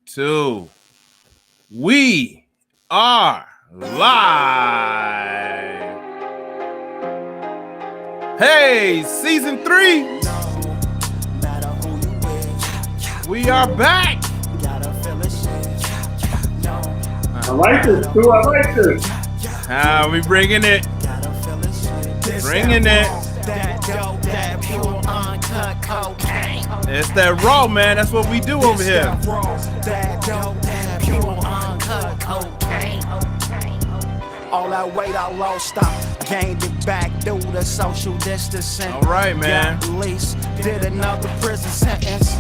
2. We are live. Hey, season 3. We are back. I like this, too. I like this. We bringing it. Bringing it. It's that raw, man. That's what we do over here. All that weight I lost, I gained it back due to social distancing. All right, man. Got released, did another prison sentence.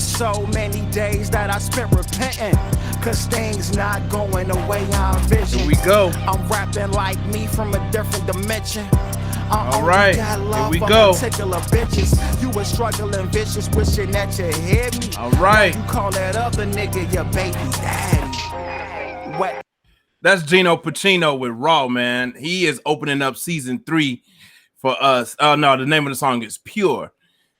So many days that I spent repenting, cause things not going the way I envisioned. Here we go. I'm rapping like me from a different dimension. All right, here we go. Particular bitches. You were struggling vicious, wishing that you hit me. All right. You call that other nigga your baby daddy. What? That's Gino Pacino with Raw, man. He is opening up season 3 for us. Oh, no, the name of the song is Pure.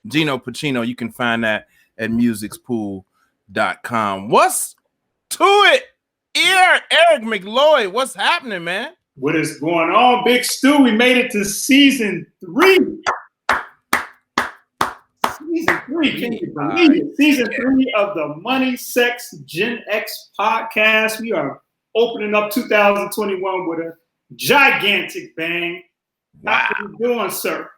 Gino Pacino. You can find that at musicspool.com. What's to it? Eric McLeod, what's happening, man? What is going on, Big Stu? We made it to season 3. Season 3, can you believe it? Season 3 of the Money, Sex, Gen X podcast. We are opening up 2021 with a gigantic bang. Wow. How are you doing, sir?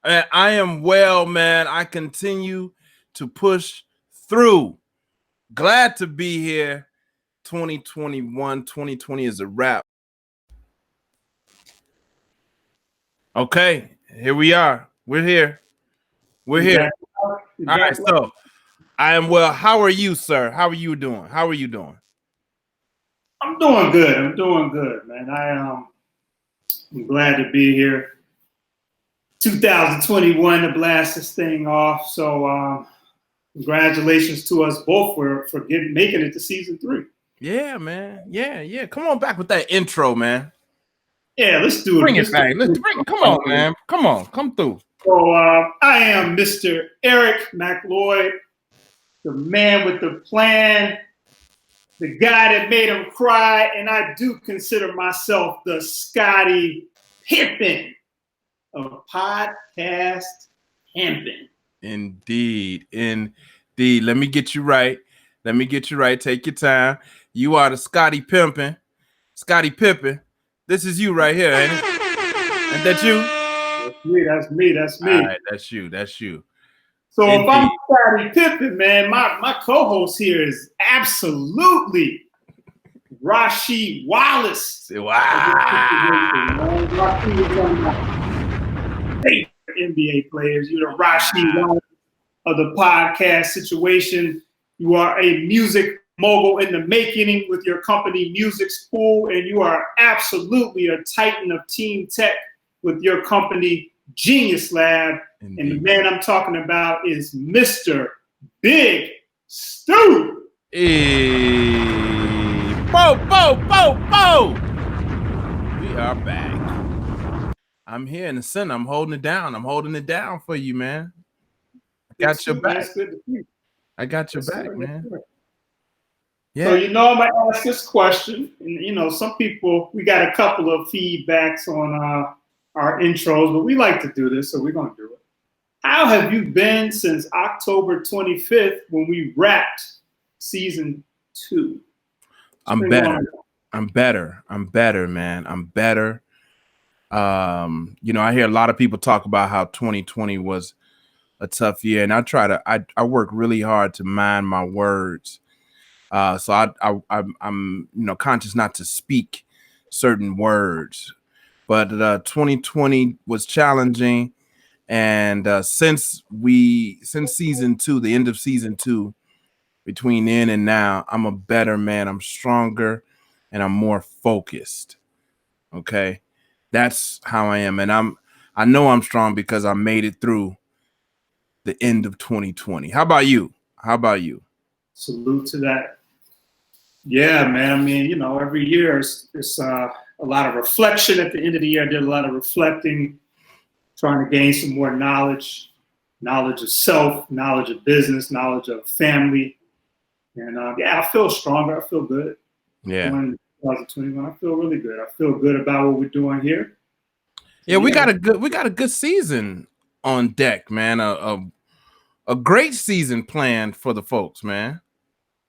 I am well, man. I continue to push through. Glad to be here. 2020 is a wrap. Okay, here we are. We're here. All right, so I am well. How are you, sir? How are you doing? I'm doing good, man. I'm glad to be here. 2021 to blast this thing off. So congratulations to us both for making it to season 3. Yeah, man. Yeah. Come on back with that intro, man. Yeah, let's do it. Bring it back. Come on, man. Come through. So I am Mr. Eric McLeod, the man with the plan, the guy that made him cry, and I do consider myself the Scottie Pippen of podcast pimping. Indeed. Let me get you right. Take your time. You are the Scottie Pippen. This is you right here, ain't it? Ain't that you? That's me. All right, that's you. So Indeed. If I'm Scottie Pippen, man, my co-host here is absolutely Rasheed Wallace. Wow. Rasheed is one of my favorite NBA players. You're the Rasheed Wallace of the podcast situation. You are a music mogul in the making with your company Music Spool, and you are absolutely a titan of team tech with your company Genius Lab. Indeed. And the man I'm talking about is Mr. Big Stu. Hey, bo. We are back. I'm here in the center. I'm holding it down. For you, man. I got your back. I got your back, man. Yeah. So I'm gonna ask this question, and some people, we got a couple of feedbacks on our intros, but we like to do this, so we're gonna do it. How have you been since October 25th when we wrapped season 2? I'm better, man. I'm better. I hear a lot of people talk about how 2020 was a tough year, and I work really hard to mind my words. So I'm conscious not to speak certain words, but 2020 was challenging, and since season 2, the end of season 2, between then and now, I'm a better man. I'm stronger, and I'm more focused. Okay, that's how I am, and I know I'm strong because I made it through the end of 2020. How about you? Salute to that. Yeah, man. I mean, every year it's a lot of reflection at the end of the year. I did a lot of reflecting, trying to gain some more knowledge of self, knowledge of business, knowledge of family. And yeah, I feel stronger. I feel good. Yeah. Going into 2021, I feel really good. I feel good about what we're doing here. Yeah, we got a good season on deck, man. A great season planned for the folks, man.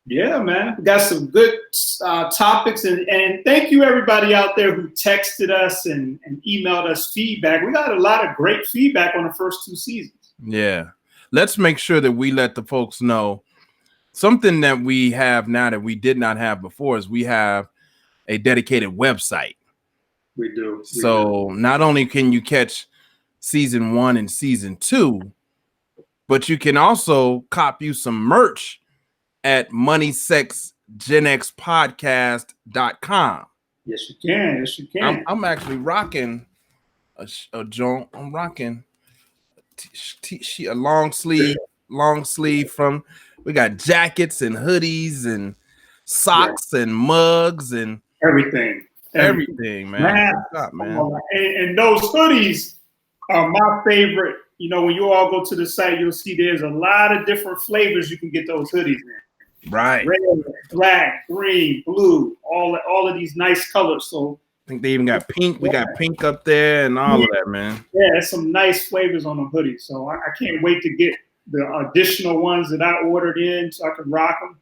Yeah, man. We got some good topics, and thank you everybody out there who texted us and emailed us feedback. We got a lot of great feedback on the first 2 seasons. Yeah. Let's make sure that we let the folks know something that we have now that we did not have before is we have a dedicated website. We do. So not only can you catch season 1 and season 2, but you can also cop you some merch at moneysexgenxpodcast.com. Yes, you can. Yes, you can. I'm actually rocking a joint. I'm rocking a long sleeve from. We got jackets and hoodies and socks and mugs and everything, man. And those hoodies are my favorite. You know, when you all go to the site, you'll see there's a lot of different flavors you can get those hoodies in. Right. Red, black, green, blue, all of these nice colors. So I think they even got pink. We got pink up there and all of that, man. Yeah, there's some nice flavors on the hoodies. So I can't wait to get the additional ones that I ordered in so I can rock them.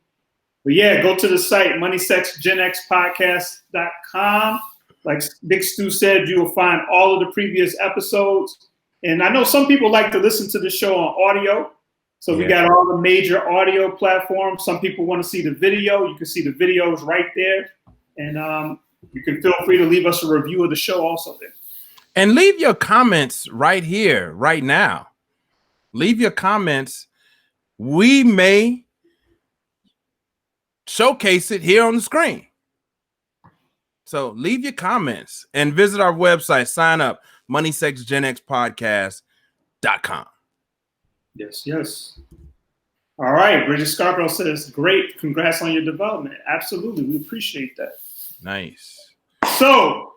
But yeah, go to the site, moneysexgenxpodcast.com. Like Big Stu said, you will find all of the previous episodes. And I know some people like to listen to the show on audio. So we got all the major audio platforms. Some people want to see the video. You can see the videos right there. And you can feel free to leave us a review of the show also there. And leave your comments right here, right now. Leave your comments. We may showcase it here on the screen. So leave your comments and visit our website. Sign up, moneysexgenxpodcast.com. Yes. All right. Bridget Scarborough says, great. Congrats on your development. Absolutely. We appreciate that. Nice. So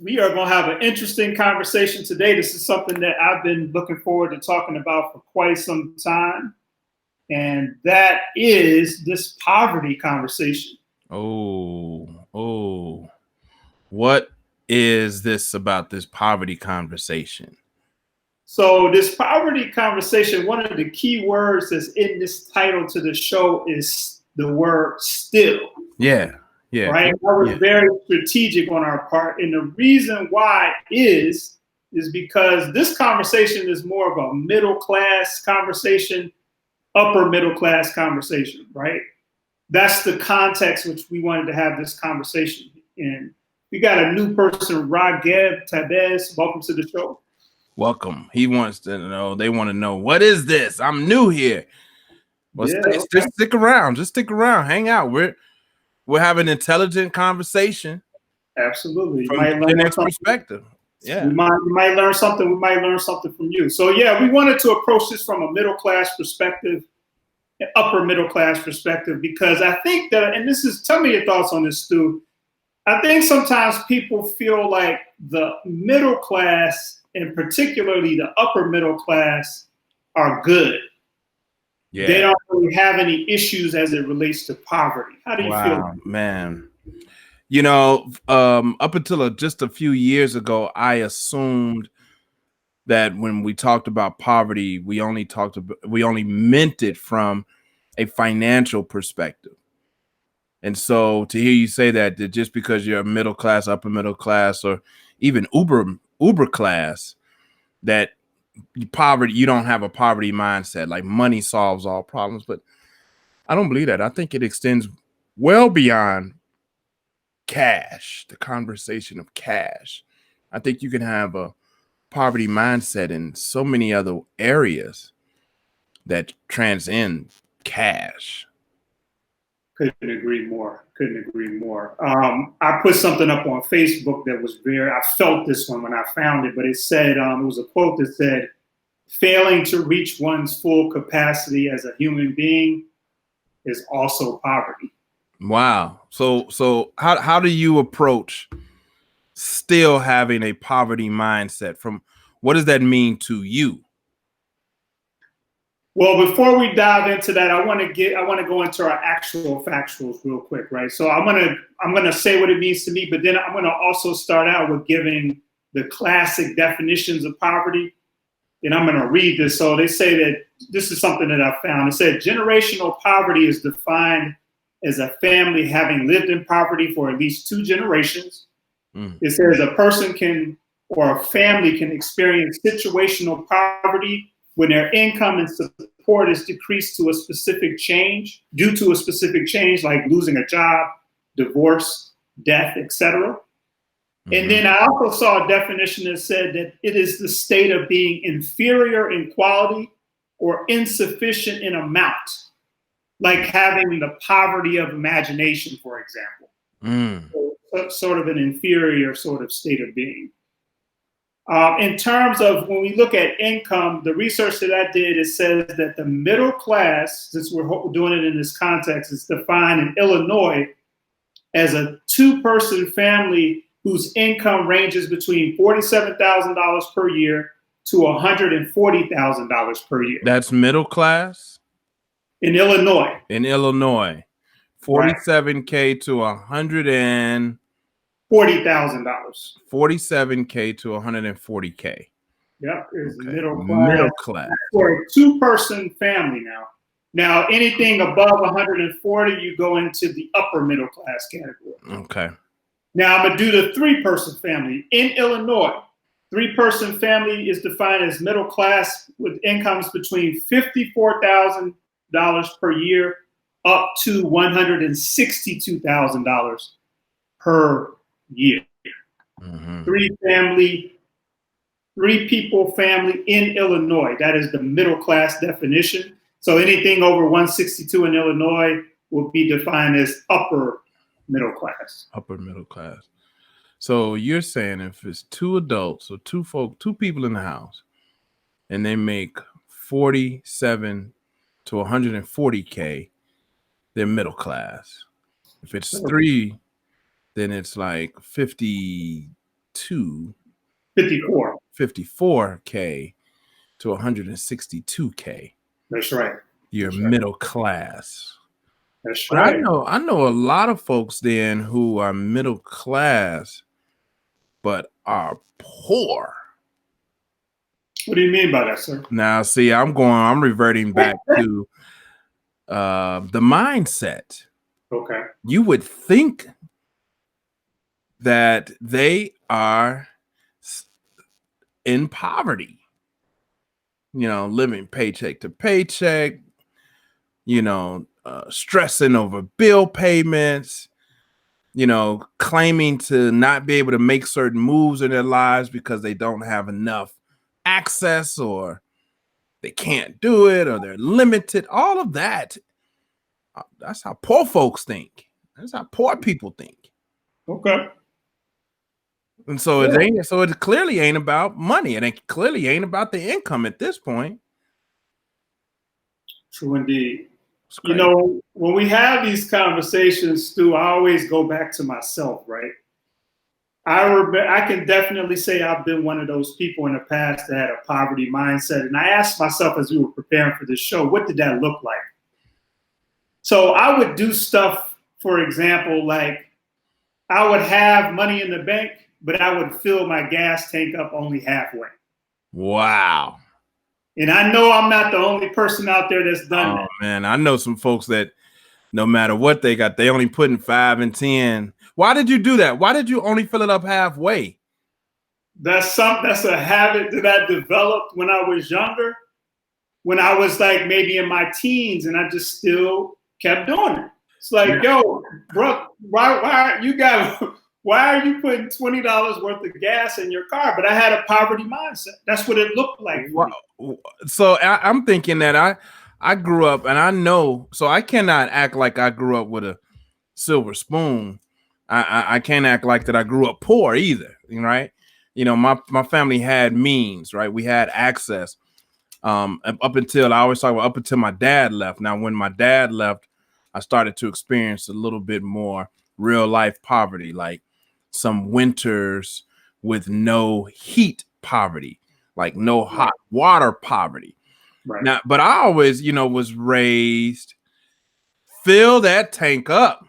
we are going to have an interesting conversation today. This is something that I've been looking forward to talking about for quite some time. And that is this poverty conversation. Oh. What is this about this poverty conversation? So this poverty conversation, one of the key words that's in this title to the show is the word still. Yeah. Right. That was very strategic on our part. And the reason why is because this conversation is more of a middle class conversation, upper middle class conversation, right? That's the context which we wanted to have this conversation in. We got a new person, Rageb Tabez. Welcome to the show. Welcome. He wants to know, they want to know, what is this? I'm new here. Well, just stick around. Just stick around. Hang out. We're having an intelligent conversation. Absolutely. From the next perspective. Yeah. We might learn something. We might learn something from you. So yeah, we wanted to approach this from a middle class perspective, an upper middle class perspective, because I think that, and tell me your thoughts on this, Stu. I think sometimes people feel like the middle class, and particularly the upper middle class, are good. Yeah. They don't really have any issues as it relates to poverty. How do you feel? Man. You know, up until just a few years ago, I assumed that when we talked about poverty, we only meant it from a financial perspective. And so to hear you say that just because you're a middle class, upper middle class, or even uber class, that poverty, you don't have a poverty mindset, like money solves all problems. But I don't believe that. I think it extends well beyond cash, the conversation of cash. I think you can have a poverty mindset in so many other areas that transcend cash. Couldn't agree more. I put something up on Facebook that was I felt this one when I found it, but it said, it was a quote that said, failing to reach one's full capacity as a human being is also poverty. Wow. So how do you approach still having a poverty mindset? From what does that mean to you? Well, before we dive into that, I want to go into our actual factuals real quick, right? So I'm gonna say what it means to me, but then I'm gonna also start out with giving the classic definitions of poverty. And I'm gonna read this. So they say that this is something that I found. It said generational poverty is defined as a family having lived in poverty for at least 2 generations. It says a person can, or a family can, experience situational poverty when their income and support is decreased to a specific change, due to a specific change like losing a job, divorce, death, etc. And then I also saw a definition that said that it is the state of being inferior in quality or insufficient in amount, like having the poverty of imagination, for example. So, sort of an inferior sort of state of being. In terms of when we look at income, the research that I did, it says that the middle class, since we're doing it in this context, is defined in Illinois as a 2-person family whose income ranges between $47,000 per year to $140,000 per year. That's middle class? In Illinois. In Illinois. 47K to $140,000. $47K to $140K. Yep, is Okay. middle class. Middle class. For a 2-person family now. Now, anything above 140, you go into the upper middle class category. Okay. Now, I'm going to do the 3-person family. In Illinois, 3-person family is defined as middle class with incomes between $54,000 per year up to $162,000 per year. 3-people family in Illinois. That is the middle class definition. So anything over 162 in Illinois will be defined as upper middle class. Upper middle class. So you're saying if it's 2 adults or 2 people in the house, and they make 47 to 140K, they're middle class. If it's 3, then it's like 54K to 162K. That's right. You're That's right. middle class. That's But right. I know a lot of folks then who are middle class but are poor. What do you mean by that, sir? Now, see, I'm reverting back to the mindset. Okay. You would think that they are in poverty, living paycheck to paycheck, stressing over bill payments, claiming to not be able to make certain moves in their lives because they don't have enough access, or they can't do it, or they're limited. All of that. That's how poor folks think. That's how poor people think. Okay. And so it clearly ain't about money. It clearly ain't about the income at this point. True indeed. When we have these conversations, Stu, I always go back to myself, right? I can definitely say I've been one of those people in the past that had a poverty mindset. And I asked myself as we were preparing for this show, what did that look like? So I would do stuff, for example, like I would have money in the bank, but I would fill my gas tank up only halfway. Wow. And I know I'm not the only person out there that's done that. Man, I know some folks that no matter what they got, they only put in 5 and 10. Why did you do that? Why did you only fill it up halfway? That's a habit that I developed when I was younger, when I was like maybe in my teens, and I just still kept doing it. It's like, yo, bro, why are you putting $20 worth of gas in your car? But I had a poverty mindset. That's what it looked like. So I'm thinking that I grew up, and I know, so I cannot act like I grew up with a silver spoon. I can't act like that I grew up poor either, right? My family had means, right? We had access. Up until my dad left. Now, when my dad left, I started to experience a little bit more real life poverty, like some winters with no heat poverty, like no hot water poverty. Right. Now, but I always, was raised, fill that tank up.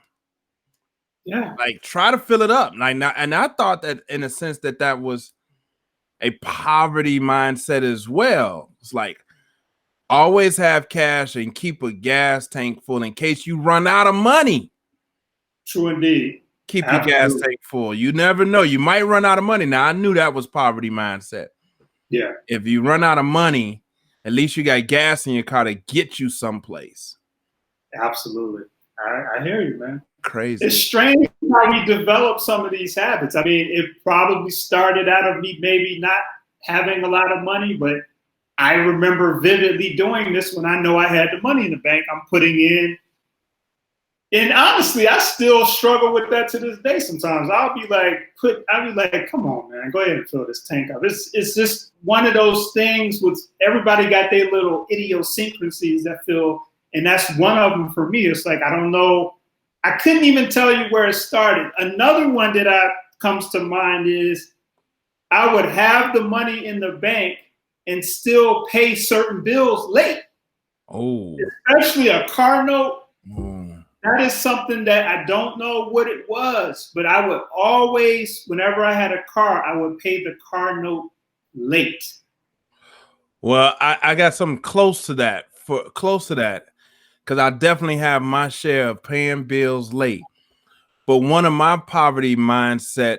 Yeah. Like, try to fill it up. And I thought that in a sense that was a poverty mindset as well. It's like, always have cash and keep a gas tank full in case you run out of money. True indeed. Keep your gas tank full. You never know. You might run out of money. Now, I knew that was poverty mindset. Yeah. If you run out of money, at least you got gas in your car to get you someplace. Absolutely. I hear you, man. Crazy. It's strange how we develop some of these habits. I mean, it probably started out of me maybe not having a lot of money, but I remember vividly doing this when I know I had the money in the bank. I'm putting in. And honestly, I still struggle with that to this day sometimes. I'll be like, come on, man, go ahead and fill this tank up. It's just one of those things with everybody got their little idiosyncrasies that feel, and that's one of them for me. It's like, I don't know. I couldn't even tell you where it started. Another one that comes to mind is I would have the money in the bank and still pay certain bills late. Oh, especially a car note. Mm. That is something that I don't know what it was, but I would always, whenever I had a car, I would pay the car note late. Well, I got something close to that, because I definitely have my share of paying bills late. But one of my poverty mindset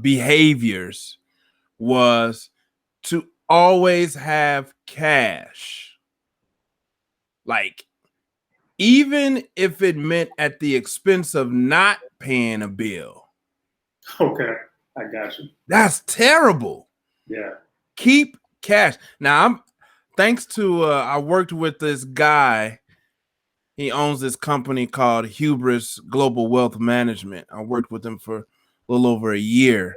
behaviors was to always have cash. Like, even if it meant at the expense of not paying a bill. Okay, I got you. That's terrible. Yeah. Keep cash. Now, thanks to I worked with this guy. He owns this company called Hubris Global Wealth Management. I worked with him for a little over a year.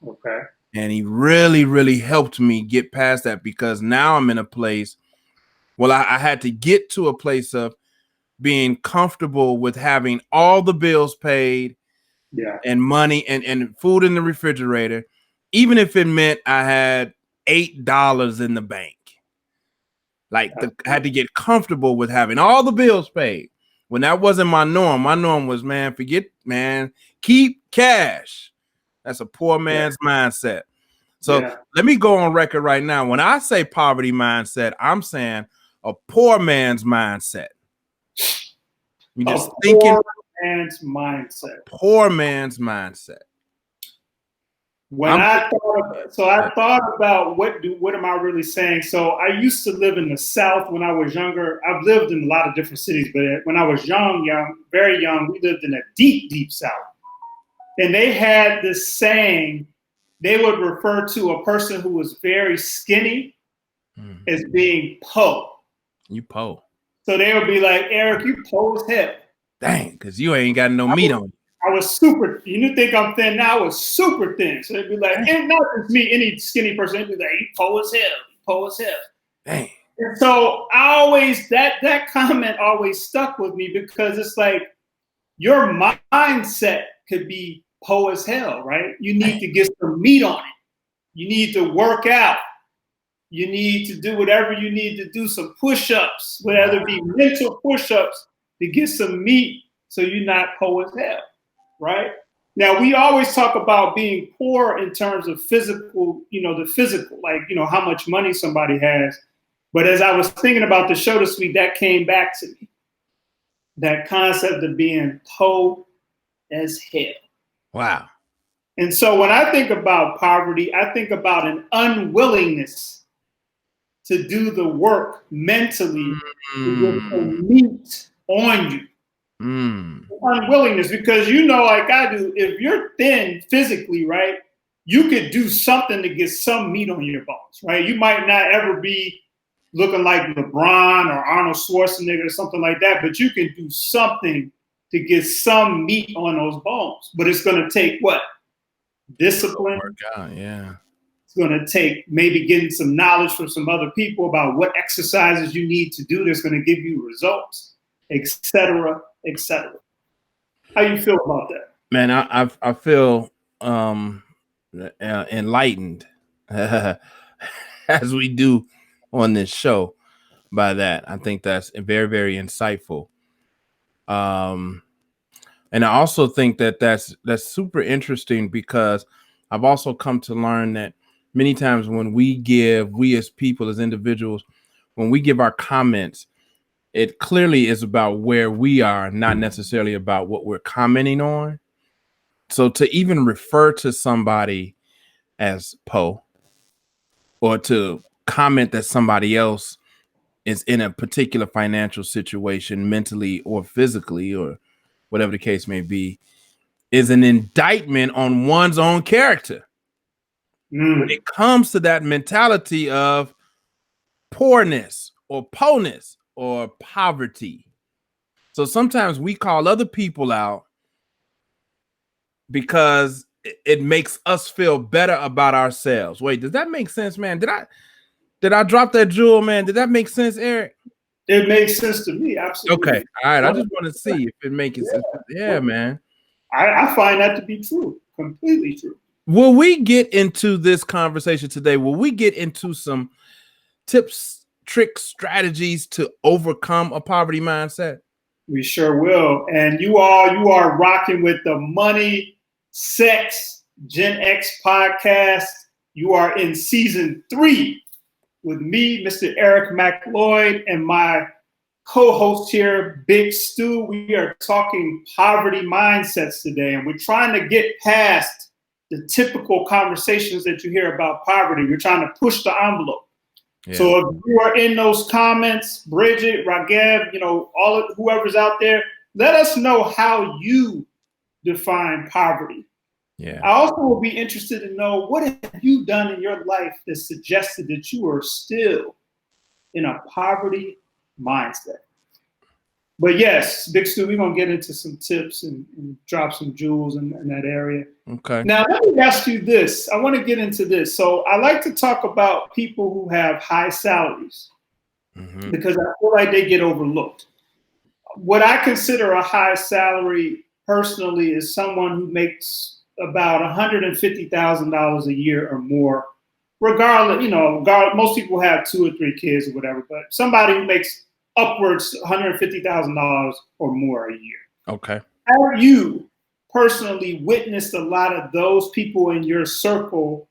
Okay. And he really, really helped me get past that, because now I'm in a place. Well, I had to get to a place of being comfortable with having all the bills paid, and money and food in the refrigerator, even if it meant I had $8 in the bank. Like, I had to get comfortable with having all the bills paid when that wasn't my norm. My norm was, keep cash. That's a poor man's mindset. So let me go on record right now. When I say poverty mindset, I'm saying a poor man's mindset. You just thinking poor man's mindset. Poor man's mindset. I thought about what am I really saying? So I used to live in the South when I was younger. I've lived in a lot of different cities, but when I was very young, we lived in a deep, deep South. And they had this saying, they would refer to a person who was very skinny as being po. You po. So they would be like, Eric, you po as hell. Dang, because you ain't got no meat on you. I was super, you think I'm thin now? I was super thin. So they'd be like, and not just me, any skinny person, they'd be like, you po as hell, po as hell. Dang. And so I always, that comment always stuck with me, because it's like, your mindset could be po as hell, right? You need to get some meat on it. You need to work out. You need to do whatever you need to do, some push-ups, whether it be mental push-ups to get some meat so you're not po as hell, right? Now, we always talk about being poor in terms of physical, the physical, like, how much money somebody has. But as I was thinking about the show this week, that came back to me. That concept of being po as hell. Wow. And so when I think about poverty, I think about an unwillingness to do the work mentally to get some meat on you. Unwillingness, because like I do, if you're thin physically, right, you could do something to get some meat on your bones, right? You might not ever be looking like LeBron or Arnold Schwarzenegger or something like that, but you can do something to get some meat on those bones. But it's going to take what? Discipline. Work out, yeah. It's going to take maybe getting some knowledge from some other people about what exercises you need to do that's going to give you results, et cetera, et cetera. How you feel about that? Man, I feel enlightened as we do on this show by that. I think that's very, very insightful. And I also think that that's super interesting, because I've also come to learn that many times when we as people, as individuals, when we give our comments, it clearly is about where we are, not necessarily about what we're commenting on. So to even refer to somebody as Poe, or to comment that somebody else is in a particular financial situation, mentally or physically, or whatever the case may be, is an indictment on one's own character. When it comes to that mentality of poorness or po'ness or poverty. So sometimes we call other people out because it makes us feel better about ourselves. Wait, does that make sense, man? Did I drop that jewel, man? Did that make sense, Eric? It makes sense to me. Absolutely. Okay. All right. I just want to see if it makes sense. Yeah, man. I find that to be true. Completely true. Will we get into this conversation today? Will we get into some tips, tricks, strategies to overcome a poverty mindset? We sure will. And you are rocking with the Money, Sex, Gen X podcast. You are in season 3 with me, Mr. Eric McLeod, and my co-host here, Big Stu. We are talking poverty mindsets today, and we're trying to get past the typical conversations that you hear about poverty. We're trying to push the envelope. Yeah. So if you are in those comments, Bridget, Ragheb, whoever's out there, let us know how you define poverty. Yeah. I also will be interested to know, what have you done in your life that suggested that you are still in a poverty mindset? But yes, Big Stu, we're going to get into some tips and drop some jewels in that area. Okay. Now, let me ask you this. I want to get into this. So I like to talk about people who have high salaries, because I feel like they get overlooked. What I consider a high salary personally is someone who makes about $150,000 a year or more, regardless, most people have 2 or 3 kids or whatever, but somebody who makes upwards $150,000 or more a year. Okay. Have you personally witnessed a lot of those people in your circle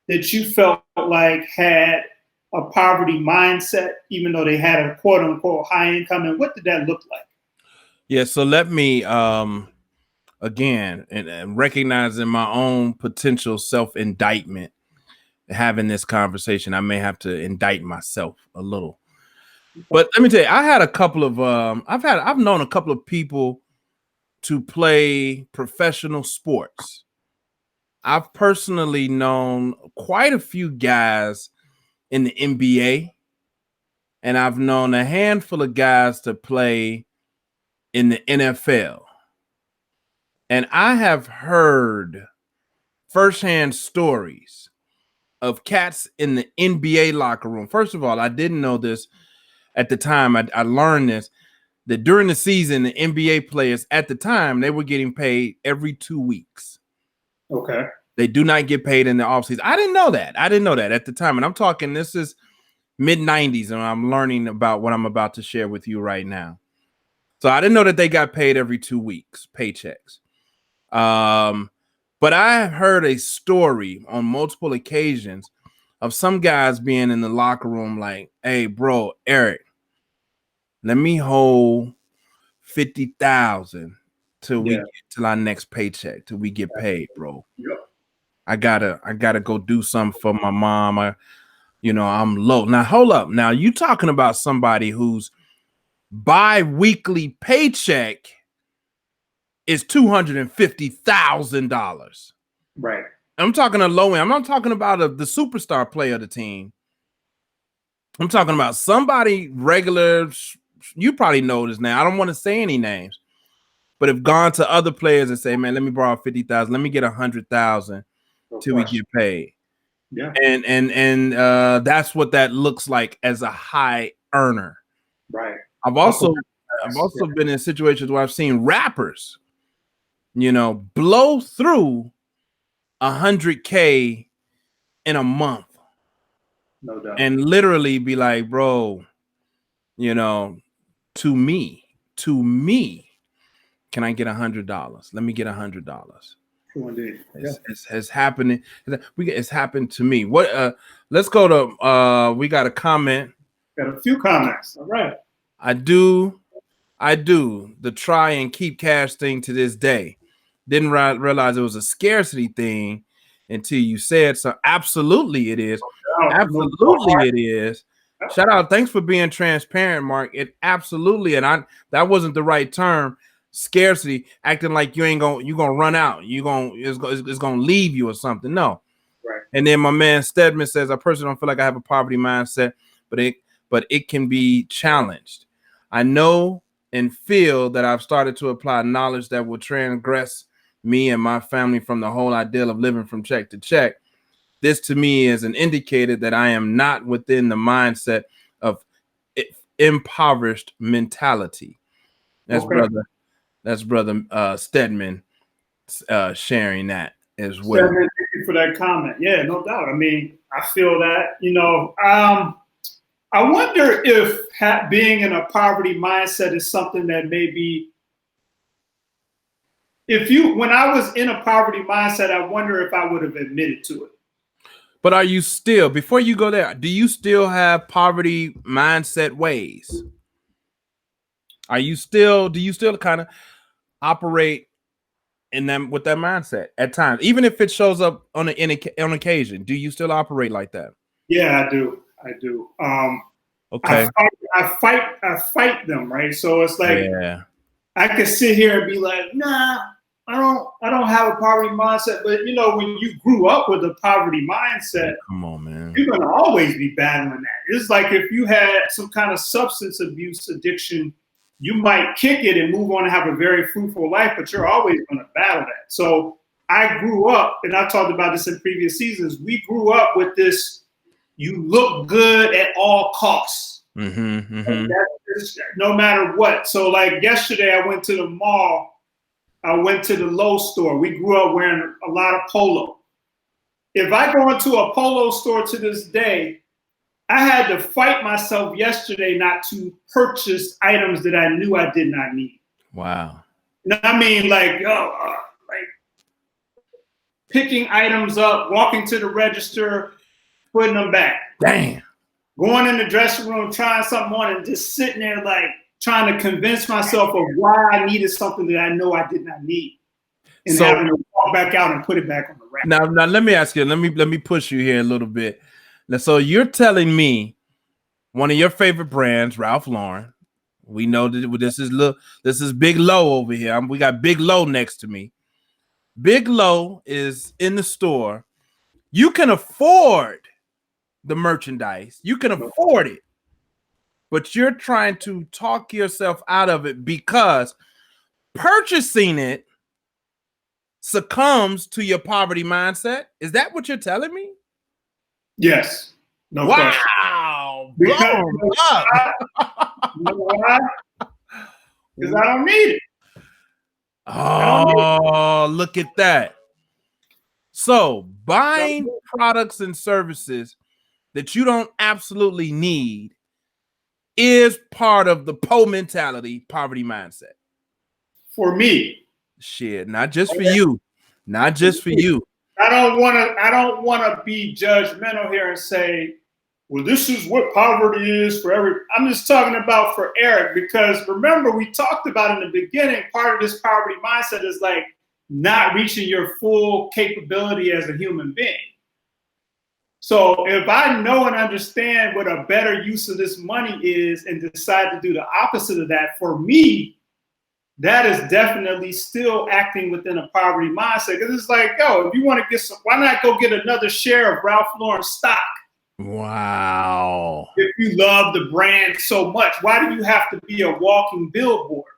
that you felt like had a poverty mindset, even though they had a quote unquote high income? And what did that look like? Yeah. So let me, again, and recognizing my own potential self-indictment, having this conversation, I may have to indict myself a little. But let me tell you, I had a couple of I've known a couple of people to play professional sports. I've personally known quite a few guys in the NBA, and I've known a handful of guys to play in the NFL. And I have heard firsthand stories of cats in the NBA locker room. First of all, I didn't know this at the time. I learned this, that during the season, the NBA players at the time, they were getting paid every 2 weeks. Okay. They do not get paid in the offseason. I didn't know that at the time. And I'm talking, this is mid-90s, and I'm learning about what I'm about to share with you right now. So I didn't know that they got paid every 2 weeks, paychecks. But I have heard a story on multiple occasions of some guys being in the locker room like, hey, bro, Eric, let me hold 50,000 till we get till our next paycheck, till we get paid, bro. Yep. I gotta go do something for my mom. I'm low. Now, hold up. Now, you talking about somebody whose bi-weekly paycheck is $250,000. Right. I'm talking a low end. I'm not talking about the superstar player of the team. I'm talking about somebody regular. You probably know this now. I don't want to say any names, but have gone to other players and say, man, let me borrow 50,000. Let me get 100,000 till we get paid. Yeah. And that's what that looks like as a high earner. Right. I've also been in situations where I've seen rappers, blow through $100K in a month. No doubt. and literally be like, bro, you know, to me, can I get $100? Let me get $100. True indeed. Yeah. It's happening. It's happened to me. What? Let's go to. We got a comment. Got a few comments. All right. I do the try and keep cash thing to this day. Didn't realize it was a scarcity thing until you said so. Absolutely, it is. Absolutely, it is. Shout out. Thanks for being transparent, Mark. It absolutely, and that wasn't the right term. Scarcity, acting like you're gonna run out. It's gonna leave you or something. No. Right. And then my man Stedman says, I personally don't feel like I have a poverty mindset, but it can be challenged. I know and feel that I've started to apply knowledge that will transgress me and my family from the whole ideal of living from check to check. This to me is an indicator that I am not within the mindset of impoverished mentality. That's brother Stedman sharing that as well. Stedman, thank you for that comment. Yeah, no doubt. I mean, I feel that, I wonder if being in a poverty mindset is something that maybe when I was in a poverty mindset, I wonder if I would have admitted to it. But are you still, before you go there, do you still have poverty mindset ways? Do you still kind of operate in them with that mindset at times, even if it shows up on occasion? Do you still operate like that? Yeah, I do. Okay. I fight them, right? So it's like, yeah. I could sit here and be like, nah, I don't have a poverty mindset. But when you grew up with a poverty mindset, come on, man, you're gonna always be battling that. It's like if you had some kind of substance abuse addiction, you might kick it and move on and have a very fruitful life, but you're always going to battle that. So I grew up, and I talked about this in previous seasons, we grew up with this, you look good at all costs. No matter what. So like yesterday, I went to the mall. I went to the Lowe's store. We grew up wearing a lot of polo. If I go into a polo store to this day, I had to fight myself yesterday not to purchase items that I knew I did not need. Wow. I mean, like picking items up, walking to the register, putting them back. Damn. Going in the dressing room, trying something on, and just sitting there like trying to convince myself of why I needed something that I know I did not need. And having to walk back out and put it back on the rack. Now let me ask you, let me push you here a little bit. So you're telling me one of your favorite brands, Ralph Lauren. We know that this is Big Low over here. We got Big Low next to me. Big Low is in the store. You can afford the merchandise. You can afford it. But you're trying to talk yourself out of it because purchasing it succumbs to your poverty mindset. Is that what you're telling me? Yes. No question. Wow. Because I don't need it. Oh, look at that. So buying products and services that you don't absolutely need is part of the poverty mindset. For me. Shit, not just for you. Not just for you. I don't want to be judgmental here and say, well, this is what poverty is for every. I'm just talking about for Eric, because remember, we talked about in the beginning, part of this poverty mindset is like not reaching your full capability as a human being. So if I know and understand what a better use of this money is and decide to do the opposite of that, for me, that is definitely still acting within a poverty mindset. Because it's like, yo, if you want to get some, why not go get another share of Ralph Lauren stock? Wow. If you love the brand so much, why do you have to be a walking billboard?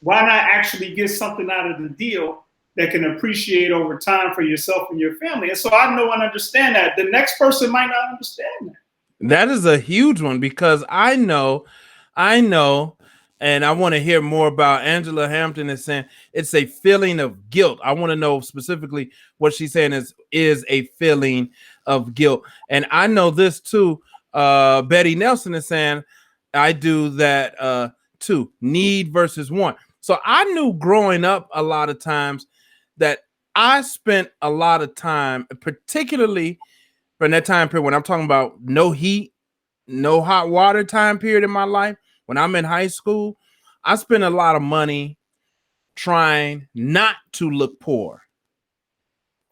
Why not actually get something out of the deal that can appreciate over time for yourself and your family? And so I know and understand that. The next person might not understand that. That is a huge one, because I know, and I want to hear more about Angela Hampton is saying it's a feeling of guilt. I want to know specifically what she's saying is a feeling of guilt. And I know this too. Betty Nelson is saying I do that too. Need versus want. So I knew growing up a lot of times that I spent a lot of time, particularly from that time period when I'm talking about no heat, no hot water time period in my life. When I'm in high school, I spent a lot of money trying not to look poor.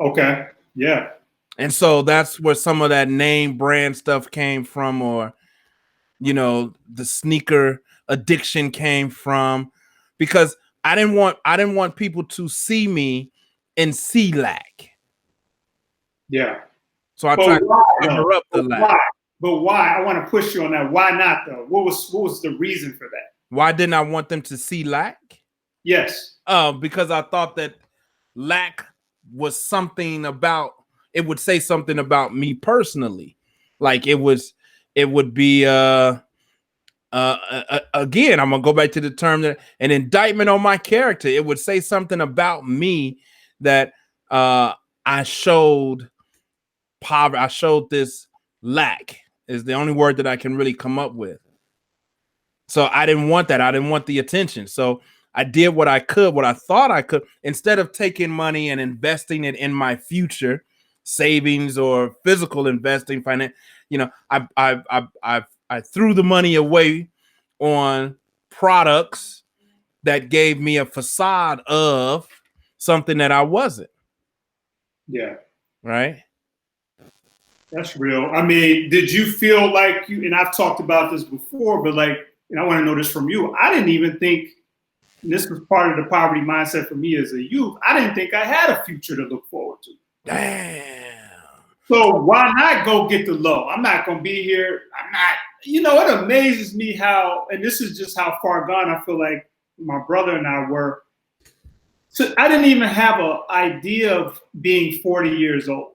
Okay. Yeah. And so that's where some of that name brand stuff came from, or, you know, the sneaker addiction came from, because I didn't want people to see me and see lack. Yeah. So I But tried why, to cover up the lack. why? But why? I want to push you on that. Why not though? What was the reason for that? Why didn't I want them to see lack? Yes. Because I thought that lack was something about, it would say something about me personally. Like it would be again, I'm gonna go back to the term that an indictment on my character. It would say something about me that I showed poverty. I showed this lack is the only word that I can really come up with. So I didn't want that. I didn't want the attention. So I did what I could, what I thought I could, instead of taking money and investing it in my future savings or physical investing. Finance, you know, I threw the money away on products that gave me a facade of something that I wasn't. Yeah. Right. That's real. I mean, did you feel like you, and I've talked about this before, but like, and I want to know this from you. I didn't even think, and this was part of the poverty mindset for me as a youth, I didn't think I had a future to look forward to. Damn. So why not go get the low? I'm not going to be here. I'm not, you know, it amazes me how, and this is just how far gone I feel like my brother and I were. So I didn't even have an idea of being 40 years old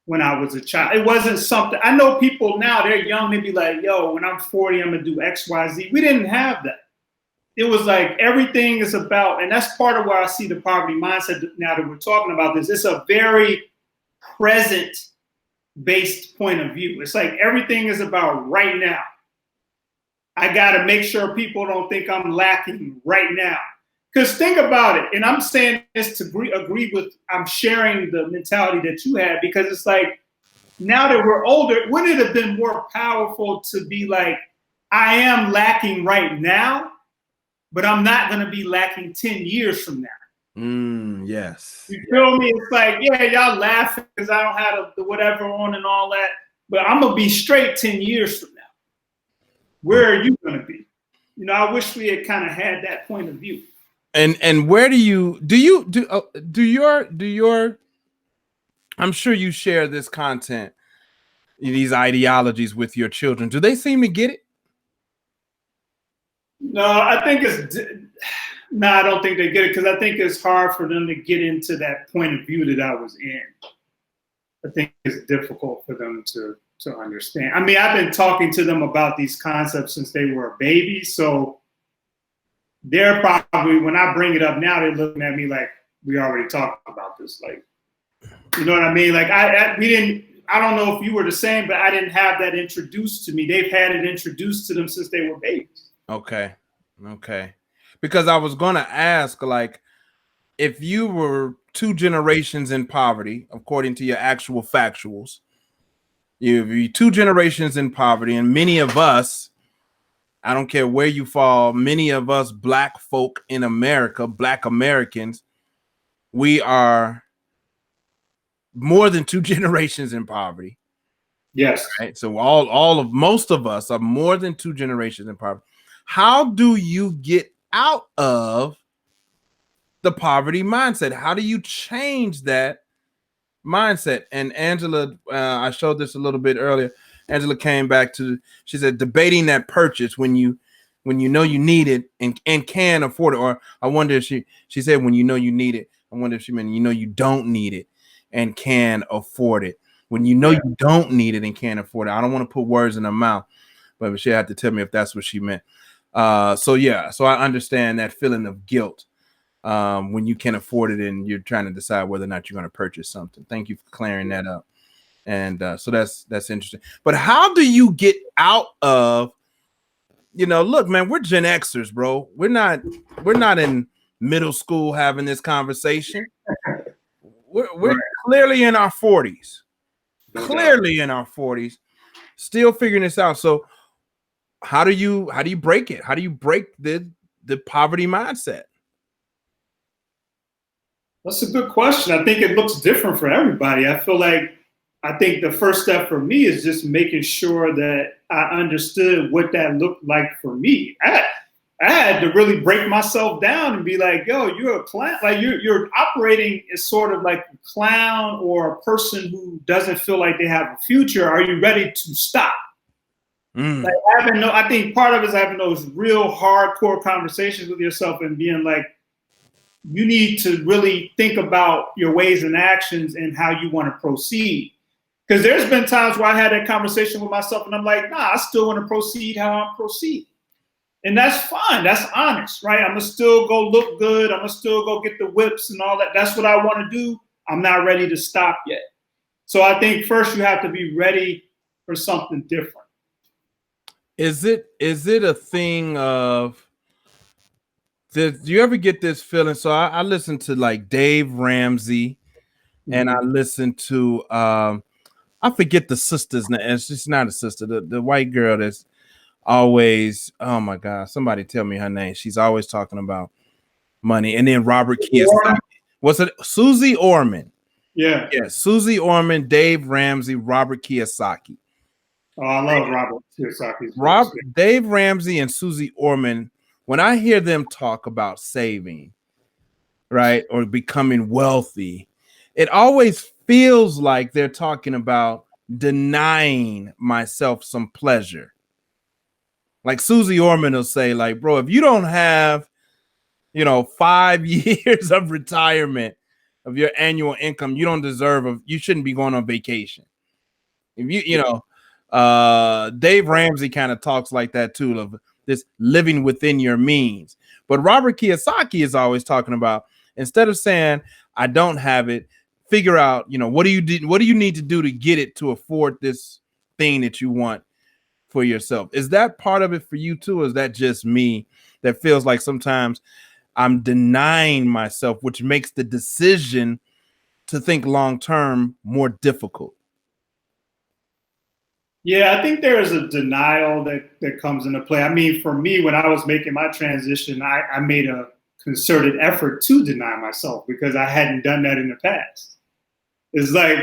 when I was a child. It wasn't something, I know people now, they're young, they be like, yo, when I'm 40, I'm going to do X, Y, Z. We didn't have that. It was like everything is about, and that's part of where I see the poverty mindset now that we're talking about this. It's a very present-based point of view. It's like everything is about right now. I got to make sure people don't think I'm lacking right now. Because think about it, and I'm saying this to agree with, I'm sharing the mentality that you had, because it's like, now that we're older, wouldn't it have been more powerful to be like, I am lacking right now, but I'm not going to be lacking 10 years from now. Yes. You feel me? It's like, yeah, y'all laughing because I don't have the whatever on and all that, but I'm going to be straight 10 years from now. Where are you going to be? You know, I wish we had kind of had that point of view. And where do your I'm sure you share this content, these ideologies with your children. Do they seem to get it? No, I think no, I don't think they get it, because I think it's hard for them to get into that point of view that I was in. I think it's difficult for them to understand. I mean, I've been talking to them about these concepts since they were a baby, so they're probably, when I bring it up now, they're looking at me like, we already talked about this. Like, you know what I mean? Like, I don't know if you were the same, but I didn't have that introduced to me. They've had it introduced to them since they were babies. Okay. Because I was going to ask, like, if you were 2 generations in poverty, according to your actual factuals, you're 2 generations in poverty, and many of us, I don't care where you fall, many of us Black folk in America, Black Americans, we are more than 2 generations in poverty. Yes. Right. So most of us are more than 2 generations in poverty. How do you get out of the poverty mindset? How do you change that mindset? And Angela, I showed this a little bit earlier. Angela came back to, she said, debating that purchase when you know you need it and can afford it. Or I wonder if she said when you know you need it. I wonder if she meant you know you don't need it and can afford it. When you know you don't need it and can't afford it. I don't want to put words in her mouth, but she had to tell me if that's what she meant. So I understand that feeling of guilt when you can't afford it and you're trying to decide whether or not you're going to purchase something. Thank you for clearing that up. And so that's interesting. But how do you get out of, look, man, we're Gen Xers, bro. We're not in middle school having this conversation. We're Right. clearly in our 40s. Clearly in our 40s, still figuring this out. So how do you break it? How do you break the poverty mindset? That's a good question. I think it looks different for everybody. I think the first step for me is just making sure that I understood what that looked like for me. I had to really break myself down and be like, yo, you're a clown. Like you're operating as sort of like a clown or a person who doesn't feel like they have a future. Are you ready to stop? Like I think part of it is having those real hardcore conversations with yourself and being like, you need to really think about your ways and actions and how you want to proceed. Because there's been times where I had that conversation with myself and I'm like, nah, I still want to proceed how I'm proceeding. And that's fine. That's honest, right? I'm going to still go look good. I'm going to still go get the whips and all that. That's what I want to do. I'm not ready to stop yet. So I think first you have to be ready for something different. Is it a thing of, do you ever get this feeling? So I listen to like Dave Ramsey and I listen to, I forget the sister's name. It's just not a sister. The white girl that's always, oh my God, somebody tell me her name. She's always talking about money. And then Robert Kiyosaki. Was it Susie Orman? Yeah. Yeah, Susie Orman, Dave Ramsey, Robert Kiyosaki. Oh, I love Robert Kiyosaki. Dave Ramsey and Susie Orman, when I hear them talk about saving, right, or becoming wealthy, it always feels like they're talking about denying myself some pleasure. Like Susie Orman will say, like, bro, if you don't have, 5 years of retirement of your annual income, you don't deserve you shouldn't be going on vacation. If Dave Ramsey kind of talks like that too, of this living within your means. But Robert Kiyosaki is always talking about, instead of saying, I don't have it, figure out, what do you need to do to get it to afford this thing that you want for yourself? Is that part of it for you too? Or is that just me that feels like sometimes I'm denying myself, which makes the decision to think long-term more difficult? Yeah, I think there is a denial that comes into play. I mean, for me, when I was making my transition, I made a concerted effort to deny myself because I hadn't done that in the past. It's like,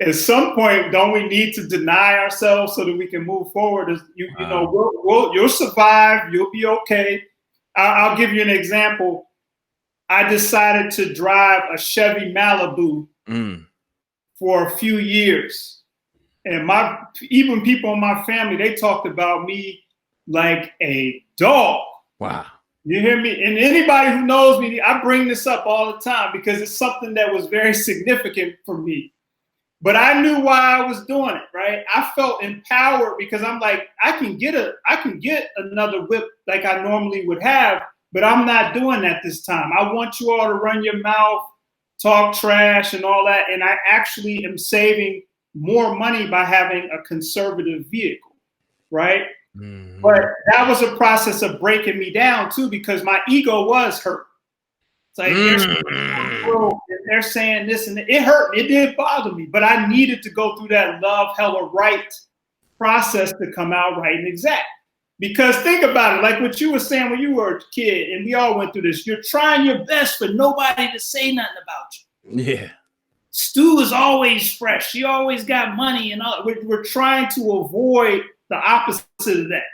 at some point, don't we need to deny ourselves so that we can move forward? You'll survive. You'll be okay. I'll give you an example. I decided to drive a Chevy Malibu for a few years. And even people in my family, they talked about me like a dog. Wow. You hear me? And anybody who knows me, I bring this up all the time because it's something that was very significant for me. But I knew why I was doing it, right? I felt empowered because I'm like, I can get another whip like I normally would have, but I'm not doing that this time. I want you all to run your mouth, talk trash and all that. And I actually am saving more money by having a conservative vehicle, right? Mm-hmm. But that was a process of breaking me down too, because my ego was hurt. It's like they're saying this and it hurt me. It did bother me, but I needed to go through that love, hella right process to come out right and exact. Because think about it, like what you were saying when you were a kid, and we all went through this. You're trying your best for nobody to say nothing about you. Yeah. Stu is always fresh. She always got money, and all. We're trying to avoid the opposite of that.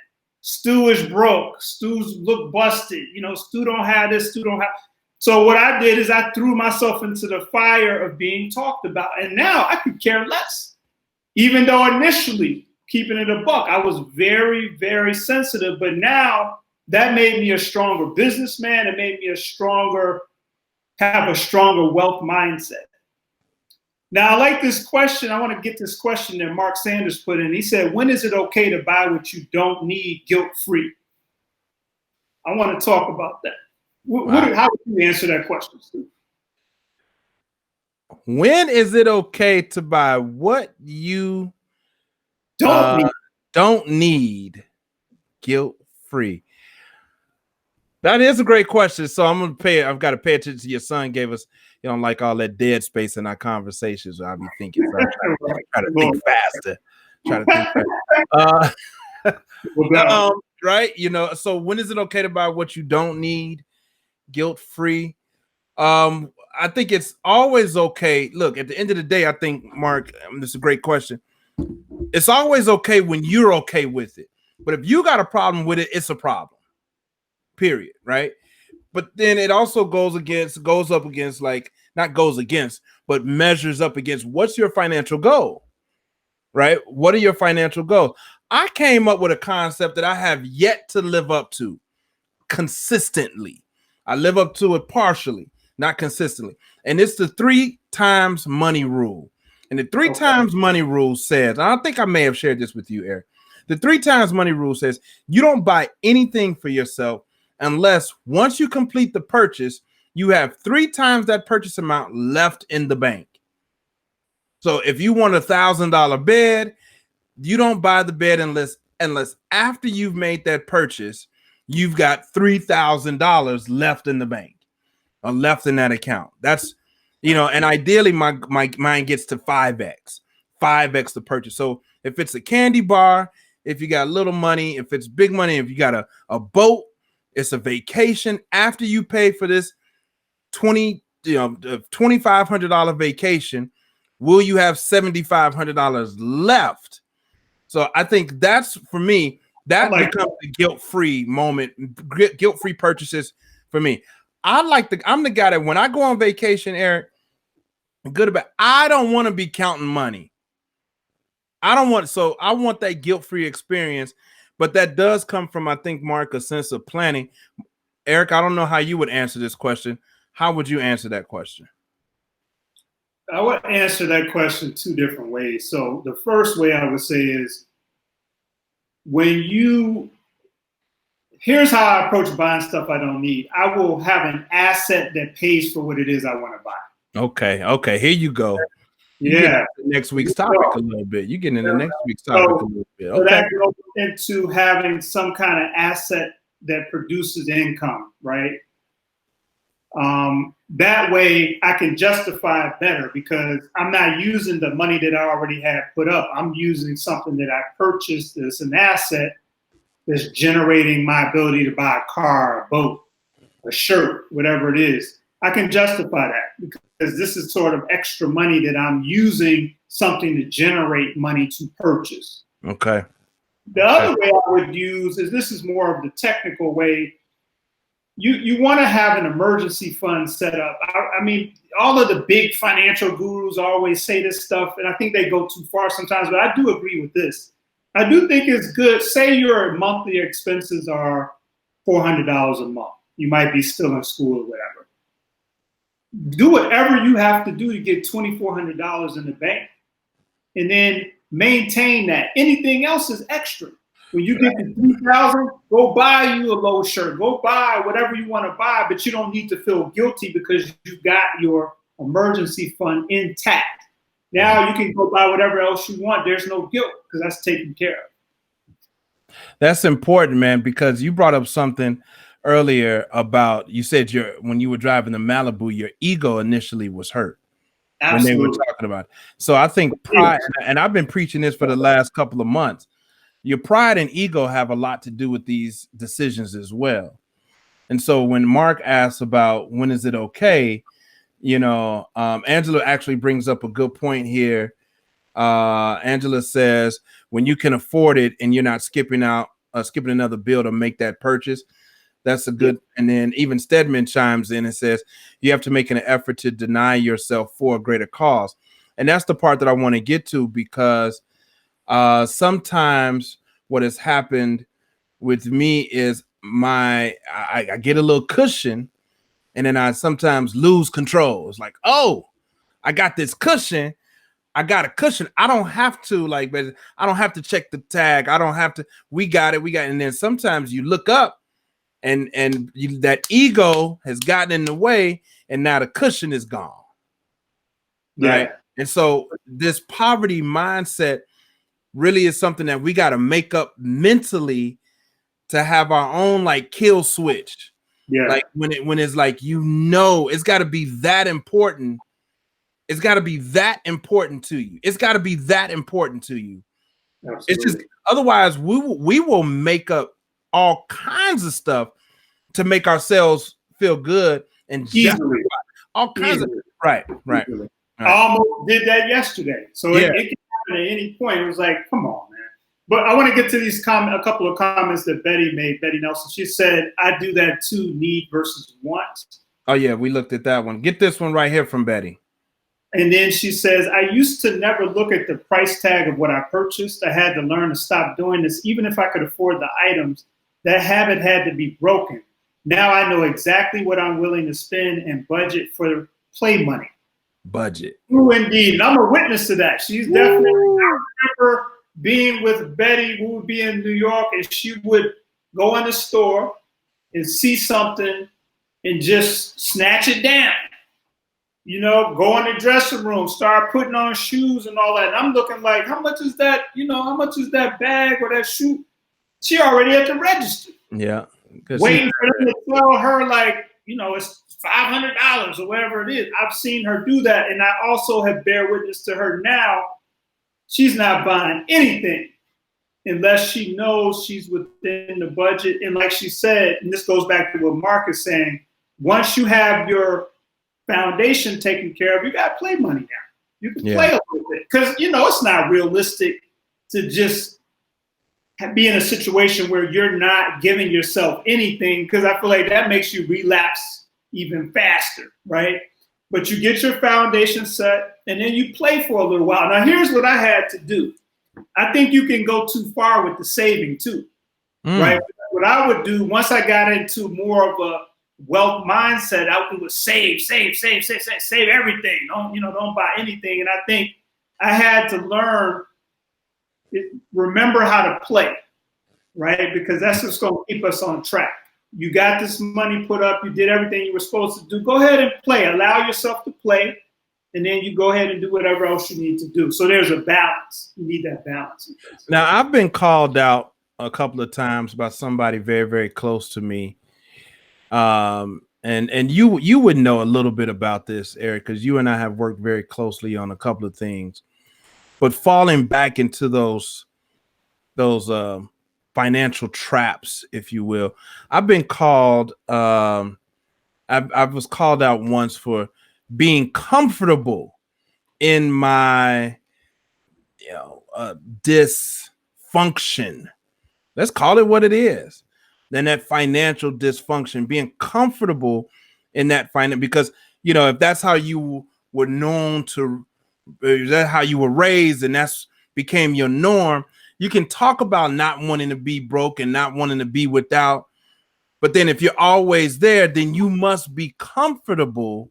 Stu is broke. Stu's look busted. Stu don't have this. Stu don't have. So what I did is I threw myself into the fire of being talked about, and now I could care less. Even though initially, keeping it a buck, I was very, very sensitive, but now that made me a stronger businessman. It made me have a stronger wealth mindset. Now, I like this question. I want to get this question that Mark Sanders put in. He said, when is it okay to buy what you don't need guilt-free? I want to talk about that. How would you answer that question, Steve? When is it okay to buy what you don't need guilt free? That is a great question. So I've got to pay attention to your son gave us, like all that dead space in our conversations. I'll be thinking, so try to think faster. Try to think faster. Right. So when is it okay to buy what you don't need guilt free? I think it's always okay. Look, at the end of the day, I think, Mark, this is a great question. It's always okay when you're okay with it. But if you got a problem with it, it's a problem. Period. Right. But then it also goes up against, like, not goes against, but measures up against what's your financial goal. Right. What are your financial goals? I came up with a concept that I have yet to live up to consistently. I live up to it partially, not consistently. And it's the 3 times money rule. And the 3 times money rule says, I think I may have shared this with you, Eric. The 3 times money rule says you don't buy anything for yourself unless once you complete the purchase, you have 3 times that purchase amount left in the bank. So if you want $1,000 bed, you don't buy the bed unless after you've made that purchase, you've got $3,000 left in the bank or left in that account. That's, and ideally my mine gets to 5x the purchase. So if it's a candy bar, if you got little money, if it's big money, if you got a boat, it's a vacation. After you pay for this $2,500 vacation, will you have $7,500 left? So I think that's, for me, that becomes the guilt-free moment, guilt-free purchases for me. I'm the guy that when I go on vacation, Eric, good about, I don't want to be counting money. I want that guilt-free experience, but that does come from, I think, Mark, a sense of planning. Eric, I don't know how you would answer this question. How would you answer that question? I would answer that question 2 different ways. So the first way I would say is, here's how I approach buying stuff I don't need. I will have an asset that pays for what it is I want to buy. Okay. Here you go. Yeah. Next week's topic a little bit. You're getting into next week's topic a little bit. Okay. So that goes into having some kind of asset that produces income, right? That way I can justify it better because I'm not using the money that I already had put up. I'm using something that I purchased as an asset that's generating my ability to buy a car, a boat, a shirt, whatever it is. I can justify that because this is sort of extra money that I'm using something to generate money to purchase. Okay. The other way I would use is, this is more of the technical way. You want to have an emergency fund set up. I mean, all of the big financial gurus always say this stuff, and I think they go too far sometimes, but I do agree with this. I do think it's good. Say your monthly expenses are $400 a month. You might be still in school or whatever. Do whatever you have to do to get $2,400 in the bank, and then maintain that. Anything else is extra. When you get to $3,000, go buy you a low shirt. Go buy whatever you want to buy, but you don't need to feel guilty because you got your emergency fund intact. Now you can go buy whatever else you want. There's no guilt because that's taken care of. That's important, man, because you brought up something earlier about, you said when you were driving to Malibu, your ego initially was hurt. Absolutely. When they were talking about it. So I think pride, and I've been preaching this for the last couple of months, your pride and ego have a lot to do with these decisions as well. And so when Mark asks about when is it okay, Angela actually brings up a good point here. Angela says, when you can afford it and you're not skipping another bill to make that purchase, that's a good. And then even Stedman chimes in and says, you have to make an effort to deny yourself for a greater cause. And that's the part that I want to get to, because sometimes what has happened with me is I get a little cushion, and then I sometimes lose control. It's like, oh, I got this cushion. I got a cushion. I don't have to I don't have to check the tag. I don't have to. We got it. And then sometimes you look up, and that ego has gotten in the way, and now the cushion is gone. right? And so this poverty mindset really is something that we got to make up mentally to have our own like kill switch. Yeah. Like when it's like, you know, it's got to be that important. It's got to be that important to you. It's got to be that important to you. Absolutely. It's just otherwise we will make up all kinds of stuff to make ourselves feel good and easily. All kinds of right. I almost did that yesterday. So it can happen at any point. It was like, come on, man. But I want to get to these a couple of comments that Betty made, Betty Nelson. She said, I do that too, need versus want. Oh, yeah, we looked at that one. Get this one right here from Betty. And then she says, I used to never look at the price tag of what I purchased. I had to learn to stop doing this. Even if I could afford the items, that habit had to be broken. Now I know exactly what I'm willing to spend and budget for play money. Budget. True indeed. And I'm a witness to that. She's definitely, I remember being with Betty, we would be in New York, and she would go in the store and see something and just snatch it down. You know, go in the dressing room, start putting on shoes and all that. And I'm looking like, how much is that? You know, how much is that bag or that shoe? She already at the register. Yeah. Waiting for them to tell her, like, you know, it's $500 or whatever it is. I've seen her do that. And I also have bear witness to her now. She's not buying anything unless she knows she's within the budget. And like she said, and this goes back to what Mark is saying, once you have your foundation taken care of, you got play money now. You can play a little bit. Because, you know, it's not realistic to just be in a situation where you're not giving yourself anything, because I feel like that makes you relapse even faster, right? But you get your foundation set and then you play for a little while. Now, here's what I had to do. I think you can go too far with the saving too, right? What I would do once I got into more of a wealth mindset, I would save everything. Don't buy anything. And I think I had to learn, remember how to play, right? Because that's what's going to keep us on track. You got this money put up. You did everything you were supposed to do. Go ahead and play. Allow yourself to play. And then you go ahead and do whatever else you need to do. So there's a balance. You need that balance. Now, I've been called out a couple of times by somebody very, very close to me. And you would know a little bit about this, Eric, because you and I have worked very closely on a couple of things. But falling back into those financial traps, if you will. I've been called, I was called out once for being comfortable in my, dysfunction. Let's call it what it is. Then that financial dysfunction, being comfortable in that finance, because, if that's how you were known to, that's how you were raised, and that's became your norm. You can talk about not wanting to be broke and not wanting to be without, but then if you're always there, then you must be comfortable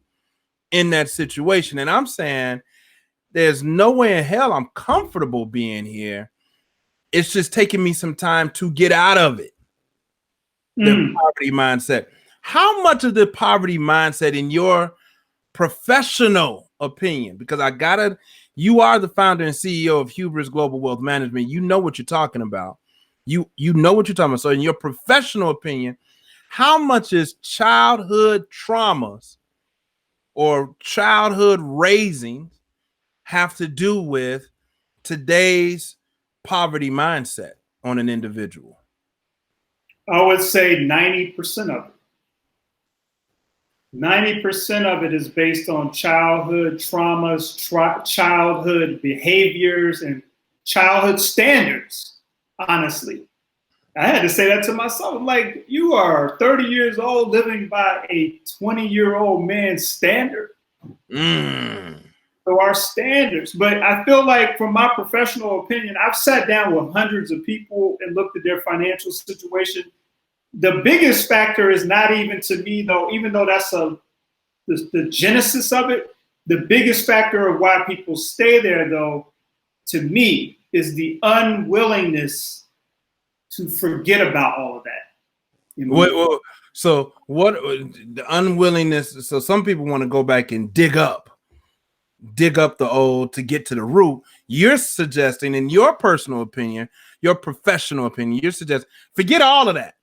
in that situation. And I'm saying there's no way in hell I'm comfortable being here. It's just taking me some time to get out of it. The poverty mindset. How much of the poverty mindset, in your professional opinion, because you are the founder and CEO of Hubris Global Wealth Management. You know what you're talking about. You know what you're talking about. So in your professional opinion, how much is childhood traumas or childhood raising have to do with today's poverty mindset on an individual? I would say 90% of it. 90% of it is based on childhood traumas, childhood behaviors, and childhood standards, honestly. I had to say that to myself. I'm like, you are 30 years old living by a 20-year-old man's standard. So our standards. But I feel like, from my professional opinion, I've sat down with hundreds of people and looked at their financial situation. The biggest factor is not even, to me, though, even though that's the genesis of it, the biggest factor of why people stay there, though, to me, is the unwillingness to forget about all of that. So what the unwillingness? So some people want to go back and dig up dig up the old to get to the root. You're suggesting, in your personal opinion, your professional opinion, you're suggesting forget all of that.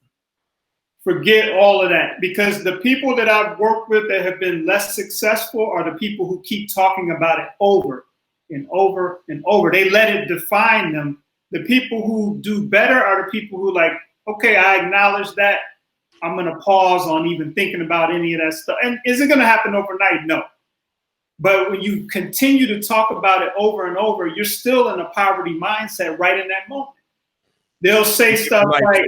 Forget all of that, because the people that I've worked with that have been less successful are the people who keep talking about it over and over and over. They let it define them. The people who do better are the people who like, okay, I acknowledge that. I'm going to pause on even thinking about any of that stuff. And is it going to happen overnight? No. But when you continue to talk about it over and over, you're still in a poverty mindset right in that moment. They'll say stuff like,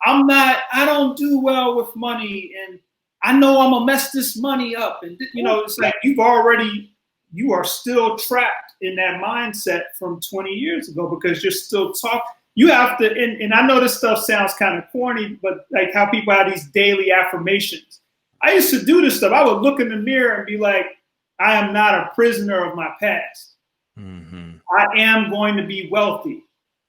I don't do well with money, and I know I'm gonna mess this money up. And it's like you are still trapped in that mindset from 20 years ago because you're still talking. You have to, and I know this stuff sounds kind of corny, but like how people have these daily affirmations. I used to do this stuff. I would look in the mirror and be like, I am not a prisoner of my past. Mm-hmm. I am going to be wealthy.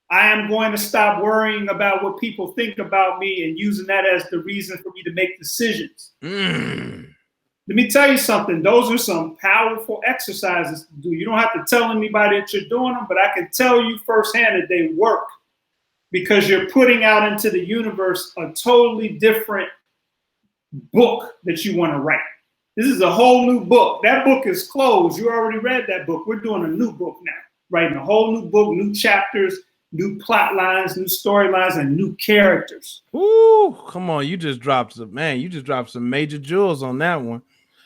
I am going to stop worrying about what people think about me and using that as the reason for me to make decisions. Let me tell you something. Those are some powerful exercises to do. You don't have to tell anybody that you're doing them, but I can tell you firsthand that they work because you're putting out into the universe a totally different book that you want to write. This is a whole new book. That book is closed. You already read that book. We're doing a new book now, writing a whole new book, new chapters, new plot lines, new storylines, and new characters. Ooh, come on. You just dropped some major jewels on that one.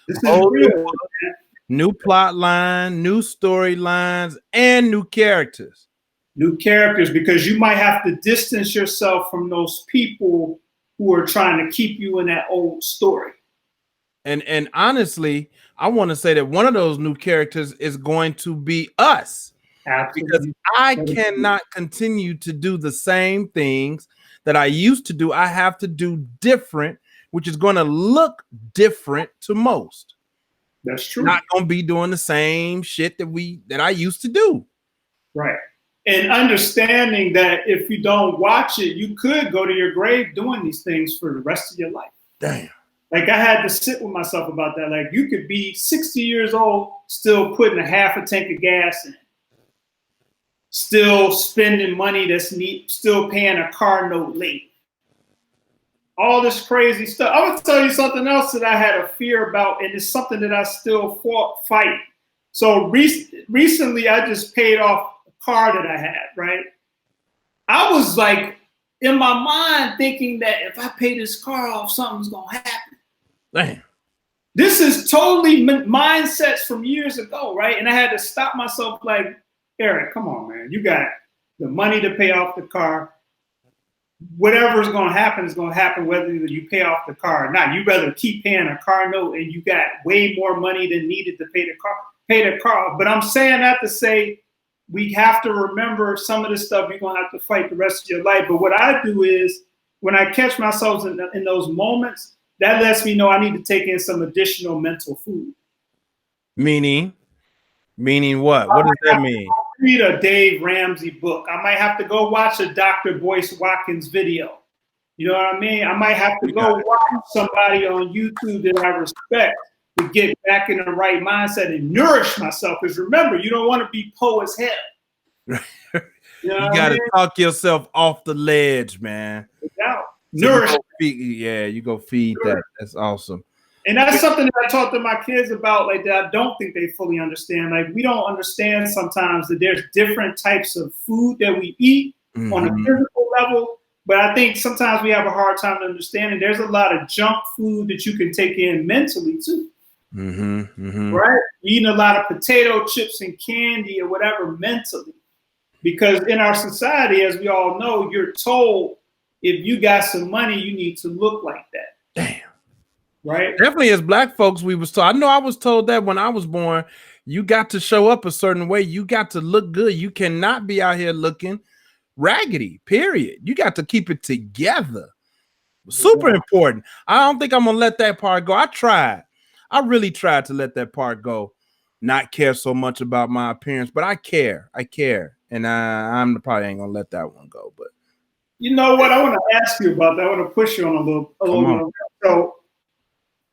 This is real. New plot line, new storylines, and new characters. New characters, because you might have to distance yourself from those people who are trying to keep you in that old story. And honestly, I want to say that one of those new characters is going to be us. Absolutely. Because I cannot continue to do the same things that I used to do. I have to do different, which is going to look different to most. That's true. Not going to be doing the same shit that I used to do. Right. And understanding that if you don't watch it, you could go to your grave doing these things for the rest of your life. Damn. Like I had to sit with myself about that. Like you could be 60 years old, still putting a half a tank of gas in, still spending money that's neat, still paying a car note late. All this crazy stuff. I would tell you something else that I had a fear about, and it's something that I still fight. So recently, I just paid off a car that I had, right? I was like, in my mind, thinking that if I pay this car off, something's going to happen. Damn. This is totally mindsets from years ago, right? And I had to stop myself like, Eric, come on, man. You got the money to pay off the car. Whatever is going to happen is going to happen whether you pay off the car or not. You rather keep paying a car note and you got way more money than needed to pay the car. But I'm saying that to say we have to remember some of this stuff you're going to have to fight the rest of your life. But what I do is when I catch myself in those moments, that lets me know I need to take in some additional mental food. Meaning what? What does that mean? Read a Dave Ramsey book. I might have to go watch a Dr. Boyce Watkins video. You know what I mean? I might have to go watch somebody on YouTube that I respect to get back in the right mindset and nourish myself. Because remember, you don't want to be po as hell. You got to talk yourself off the ledge, man. Without nourish. You go feed that. That's awesome. And that's something that I talk to my kids about, like that I don't think they fully understand. Like we don't understand sometimes that there's different types of food that we eat on a physical level. But I think sometimes we have a hard time understanding there's a lot of junk food that you can take in mentally too. Right? Eating a lot of potato chips and candy or whatever mentally. Because in our society, as we all know, you're told if you got some money, you need to look like that. Damn. Right. Definitely as black folks, we was told. I know I was told that when I was born, you got to show up a certain way. You got to look good. You cannot be out here looking raggedy, period. You got to keep it together. Super important. I don't think I'm going to let that part go. I really tried to let that part go. Not care so much about my appearance, but I care. And I'm probably ain't going to let that one go. But you know what? I want to ask you about that. I want to push you on a little bit. So,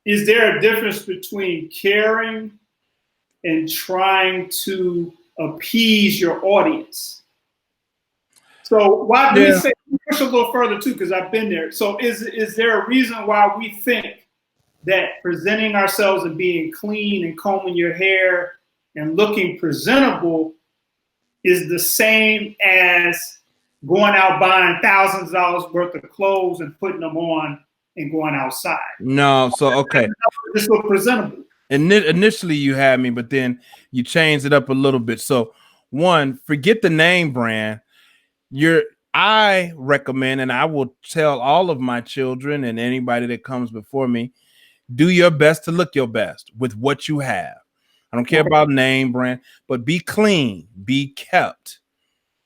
is there a difference between caring and trying to appease your audience. So why do we say, push a little further too, because I've been there. So is there a reason why we think that presenting ourselves and being clean and combing your hair and looking presentable is the same as going out buying thousands of dollars worth of clothes and putting them on and going outside? No, so okay. Just look presentable. Initially you had me, but then you changed it up a little bit. So one, forget the name brand. I recommend, and I will tell all of my children and anybody that comes before me, do your best to look your best with what you have. I don't care about name brand, but be clean, be kept,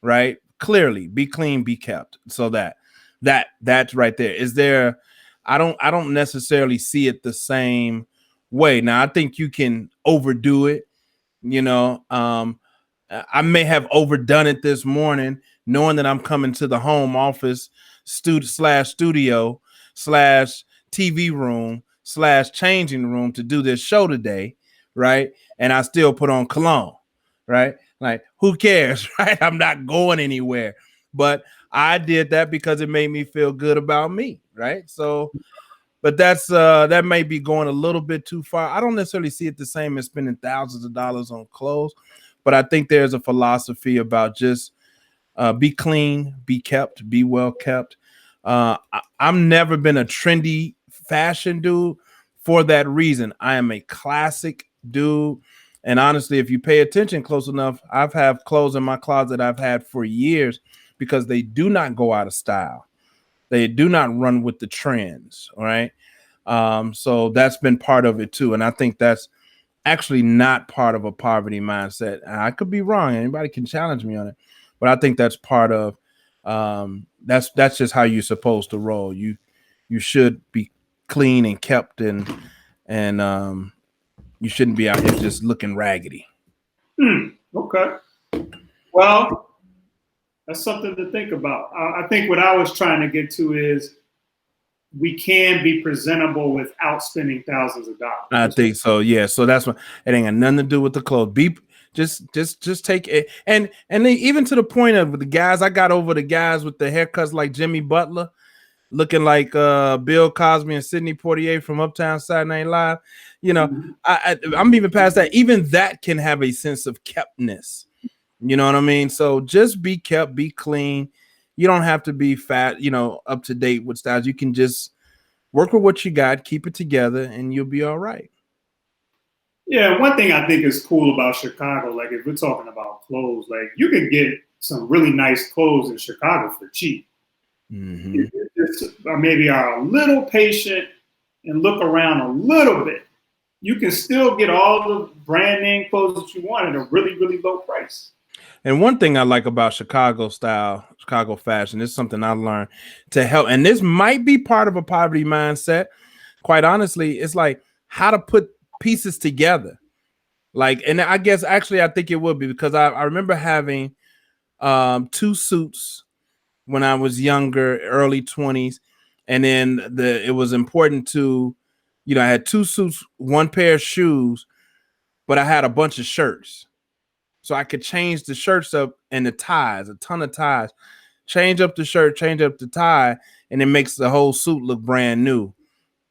right? Clearly, be clean, be kept. So that's right there. Is there? I don't necessarily see it the same way. Now I think you can overdo it. You know, I may have overdone it this morning, knowing that I'm coming to the home office studio / TV room / changing room to do this show today, right? And I still put on cologne, right? Like, who cares, right? I'm not going anywhere. But I did that because it made me feel good about me, right? So, but that may be going a little bit too far. I don't necessarily see it the same as spending thousands of dollars on clothes, but I think there's a philosophy about just be clean, be kept, be well kept. I've never been a trendy fashion dude for that reason. I am a classic dude. And honestly, if you pay attention close enough, I've had clothes in my closet I've had for years because they do not go out of style. They do not run with the trends. All right. So that's been part of it too. And I think that's actually not part of a poverty mindset. I could be wrong. Anybody can challenge me on it. But I think that's part of that's just how you're supposed to roll. You should be clean and kept and you shouldn't be out here just looking raggedy. Okay. Well, that's something to think about. I think what I was trying to get to is we can be presentable without spending thousands of dollars. I think so. Yeah. So that's what it ain't got nothing to do with the clothes. Be just take it. And then even to the point of the guys, I got over the guys with the haircuts like Jimmy Butler, looking like Bill Cosby and Sidney Poitier from Uptown Saturday Night Live. You know, I'm even past that. Even that can have a sense of keptness. You know what I mean? So just be kept, be clean. You don't have to be fat, up to date with styles. You can just work with what you got, keep it together, and you'll be all right. Yeah, one thing I think is cool about Chicago, like if we're talking about clothes, like you can get some really nice clothes in Chicago for cheap. Mm-hmm. Maybe are a little patient and look around a little bit. You can still get all the brand name clothes that you want at a really, really low price. And one thing I like about Chicago style, Chicago fashion, is something I learned to help. And this might be part of a poverty mindset. Quite honestly, it's like how to put pieces together. Like, and I guess actually I think it would be because I remember having 2 suits when I was younger, early 20s. And then it was important to, I had 2 suits, 1 pair of shoes, but I had a bunch of shirts. So I could change the shirts up and the ties, a ton of ties, change up the shirt, change up the tie, and it makes the whole suit look brand new.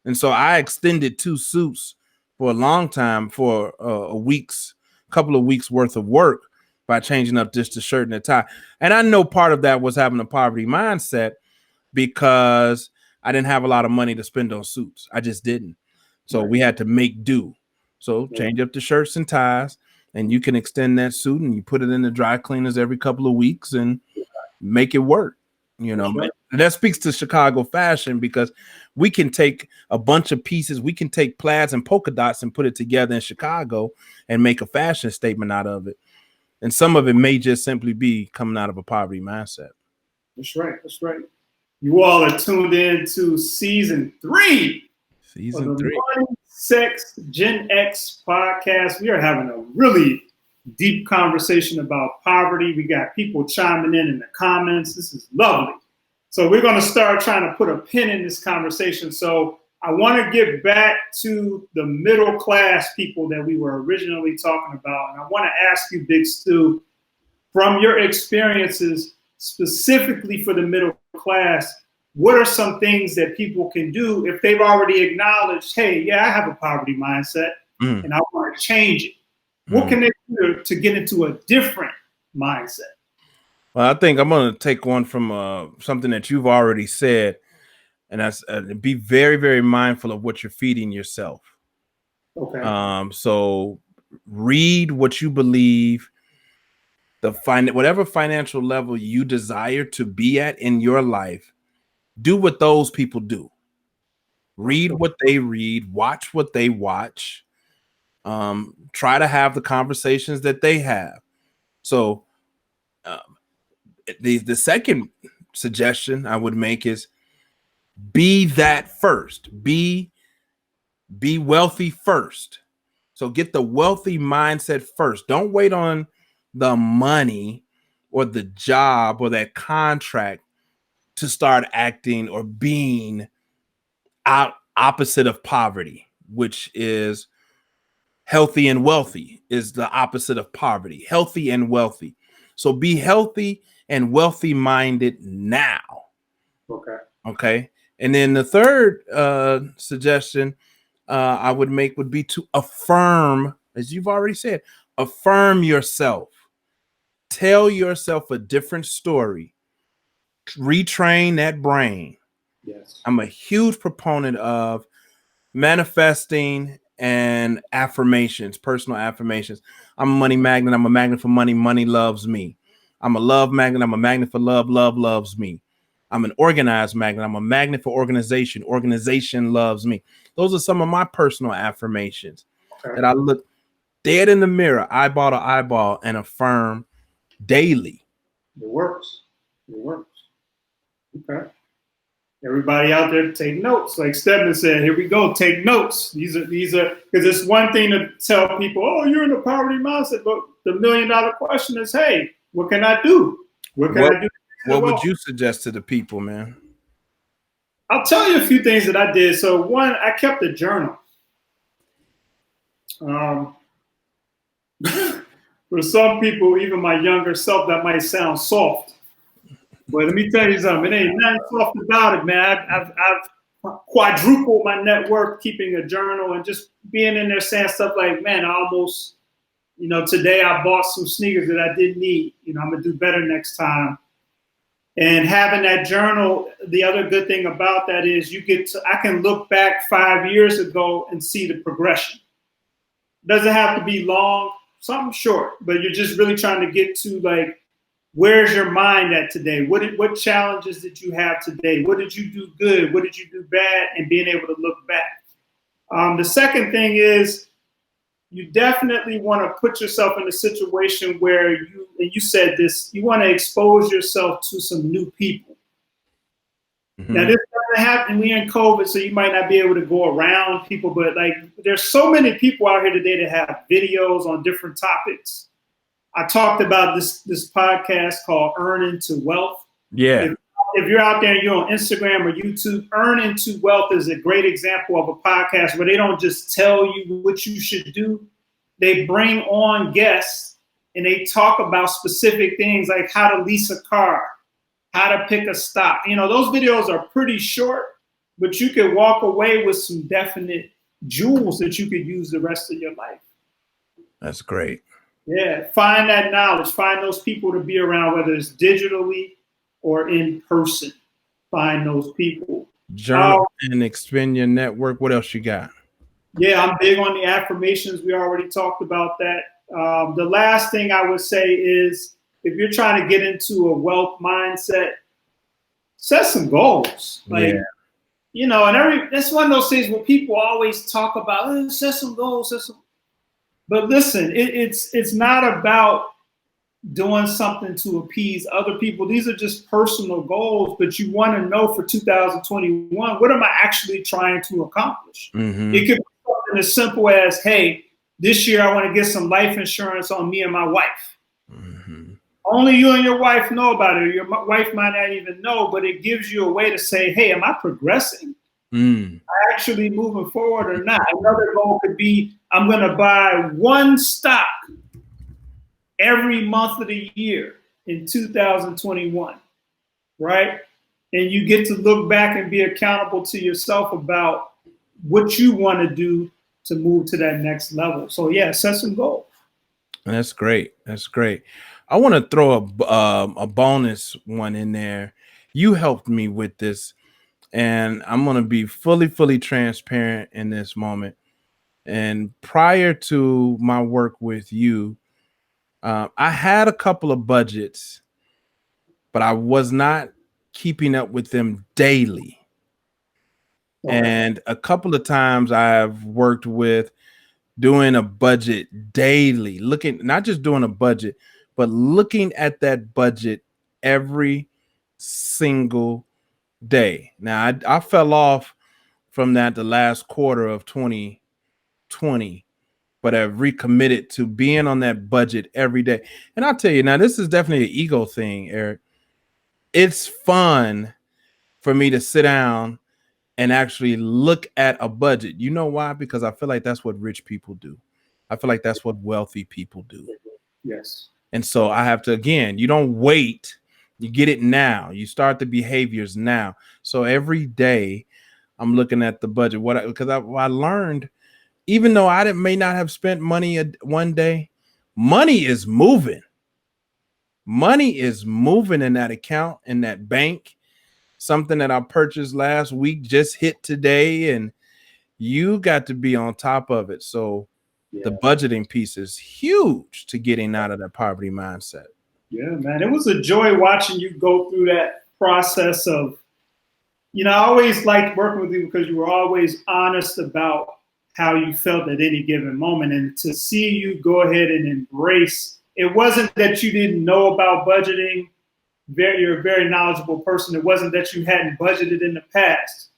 And so I extended 2 suits for a long time for a couple of weeks worth of work by changing up just the shirt and the tie. And I know part of that was having a poverty mindset because I didn't have a lot of money to spend on suits. I just didn't. So we had to make do. So change up the shirts and ties. And you can extend that suit and you put it in the dry cleaners every couple of weeks and make it work. And that speaks to Chicago fashion because we can take a bunch of pieces. We can take plaids and polka dots and put it together in Chicago and make a fashion statement out of it. And some of it may just simply be coming out of a poverty mindset. That's right. That's right. You all are tuned in to season 3. Season 3. Money, Sex, Gen X podcast. We are having a really deep conversation about poverty. We got people chiming in the comments. This is lovely. So we're going to start trying to put a pin in this conversation. So I want to get back to the middle class people that we were originally talking about. And I want to ask you, Big Stu, from your experiences, specifically for the middle class, what are some things that people can do if they've already acknowledged, hey, yeah, I have a poverty mindset and I want to change it? What can they do to get into a different mindset? Well, I think I'm going to take one from something that you've already said, and that's be very, very mindful of what you're feeding yourself. Okay. So read what you believe, whatever financial level you desire to be at in your life. Do what those people do. Read what they read, watch what they watch. Try to have the conversations that they have. So the second suggestion I would make is be that first. Be wealthy first. So get the wealthy mindset first. Don't wait on the money or the job or that contract to start acting or being opposite of poverty, which is healthy and wealthy is the opposite of poverty, healthy and wealthy. So be healthy and wealthy minded now. Okay. And then the third suggestion I would make would be to affirm, as you've already said, affirm yourself. Tell yourself a different story. Retrain that brain. Yes. I'm a huge proponent of manifesting and affirmations, personal affirmations. I'm a money magnet. I'm a magnet for money. Money loves me. I'm a love magnet. I'm a magnet for love. Love loves me. I'm an organized magnet. I'm a magnet for organization. Organization loves me. Those are some of my personal affirmations that I look dead in the mirror, eyeball to eyeball, and affirm daily. It works. It works. Okay. Everybody out there, take notes. Like Stedman said, here we go. Take notes. These are because it's one thing to tell people, oh, you're in a poverty mindset, but the $1 million question is, hey, what can I do? What can I do? What would you suggest to the people, man? I'll tell you a few things that I did. So one, I kept a journal. For some people, even my younger self, that might sound soft. But let me tell you something. It ain't nothing soft about it, man. I've quadrupled my net worth keeping a journal and just being in there saying stuff like, man, I almost, today I bought some sneakers that I didn't need. I'm going to do better next time. And having that journal, the other good thing about that is I can look back 5 years ago and see the progression. Doesn't have to be long, something short, but you're just really trying to get to like, where's your mind at today? What challenges did you have today? What did you do good? What did you do bad? And being able to look back. The second thing is you definitely want to put yourself in a situation where you said this, you want to expose yourself to some new people. Mm-hmm. Now, this doesn't happen. We're in COVID, so you might not be able to go around people, but like there's so many people out here today that have videos on different topics. I talked about this podcast called Earn Into Wealth. Yeah. If you're out there and you're on Instagram or YouTube, Earn Into Wealth is a great example of a podcast where they don't just tell you what you should do. They bring on guests and they talk about specific things like how to lease a car, how to pick a stock. Those videos are pretty short, but you can walk away with some definite jewels that you could use the rest of your life. That's great. Yeah, find that knowledge. Find those people to be around, whether it's digitally or in person. Find those people. Journal and expand your network. What else you got? Yeah, I'm big on the affirmations. We already talked about that. The last thing I would say is if you're trying to get into a wealth mindset, set some goals. Like, and that's one of those things where people always talk about, set some goals, But listen, it's not about doing something to appease other people. These are just personal goals, but you want to know for 2021, what am I actually trying to accomplish? Mm-hmm. It could be something as simple as, hey, this year I want to get some life insurance on me and my wife. Mm-hmm. Only you and your wife know about it. Your wife might not even know, but it gives you a way to say, hey, am I progressing? actually moving forward or not. Another goal could be I'm going to buy one stock every month of the year in 2021, right? And you get to look back and be accountable to yourself about what you want to do to move to that next level. So yeah, set some goals. That's great. That's great. I want to throw a bonus one in there. You helped me with this, and I'm going to be fully transparent in this moment. And prior to my work with you, I had a couple of budgets, but I was not keeping up with them daily. And a couple of times I've worked with doing a budget daily, looking, not just doing a budget, but looking at that budget every single day. Now, I fell off from that the last quarter of 2020, but I've recommitted to being on that budget every day. And I'll tell you now, this is definitely an ego thing, Eric. It's fun for me to sit down and actually look at a budget. You know why? Because I feel like that's what rich people do. I feel like that's what wealthy people do. Yes. And so I have to, again, you don't wait. You get it now. You start the behaviors now. So every day I'm looking at the budget. Because I learned, even though I may not have spent money one day, money is moving. Money is moving in that account, in that bank. Something that I purchased last week just hit today, and you got to be on top of it. So the budgeting piece is huge to getting out of that poverty mindset. Yeah, man. It was a joy watching you go through that process of, I always liked working with you because you were always honest about how you felt at any given moment. And to see you go ahead and embrace, it wasn't that you didn't know about budgeting. You're a very knowledgeable person. It wasn't that you hadn't budgeted in the past,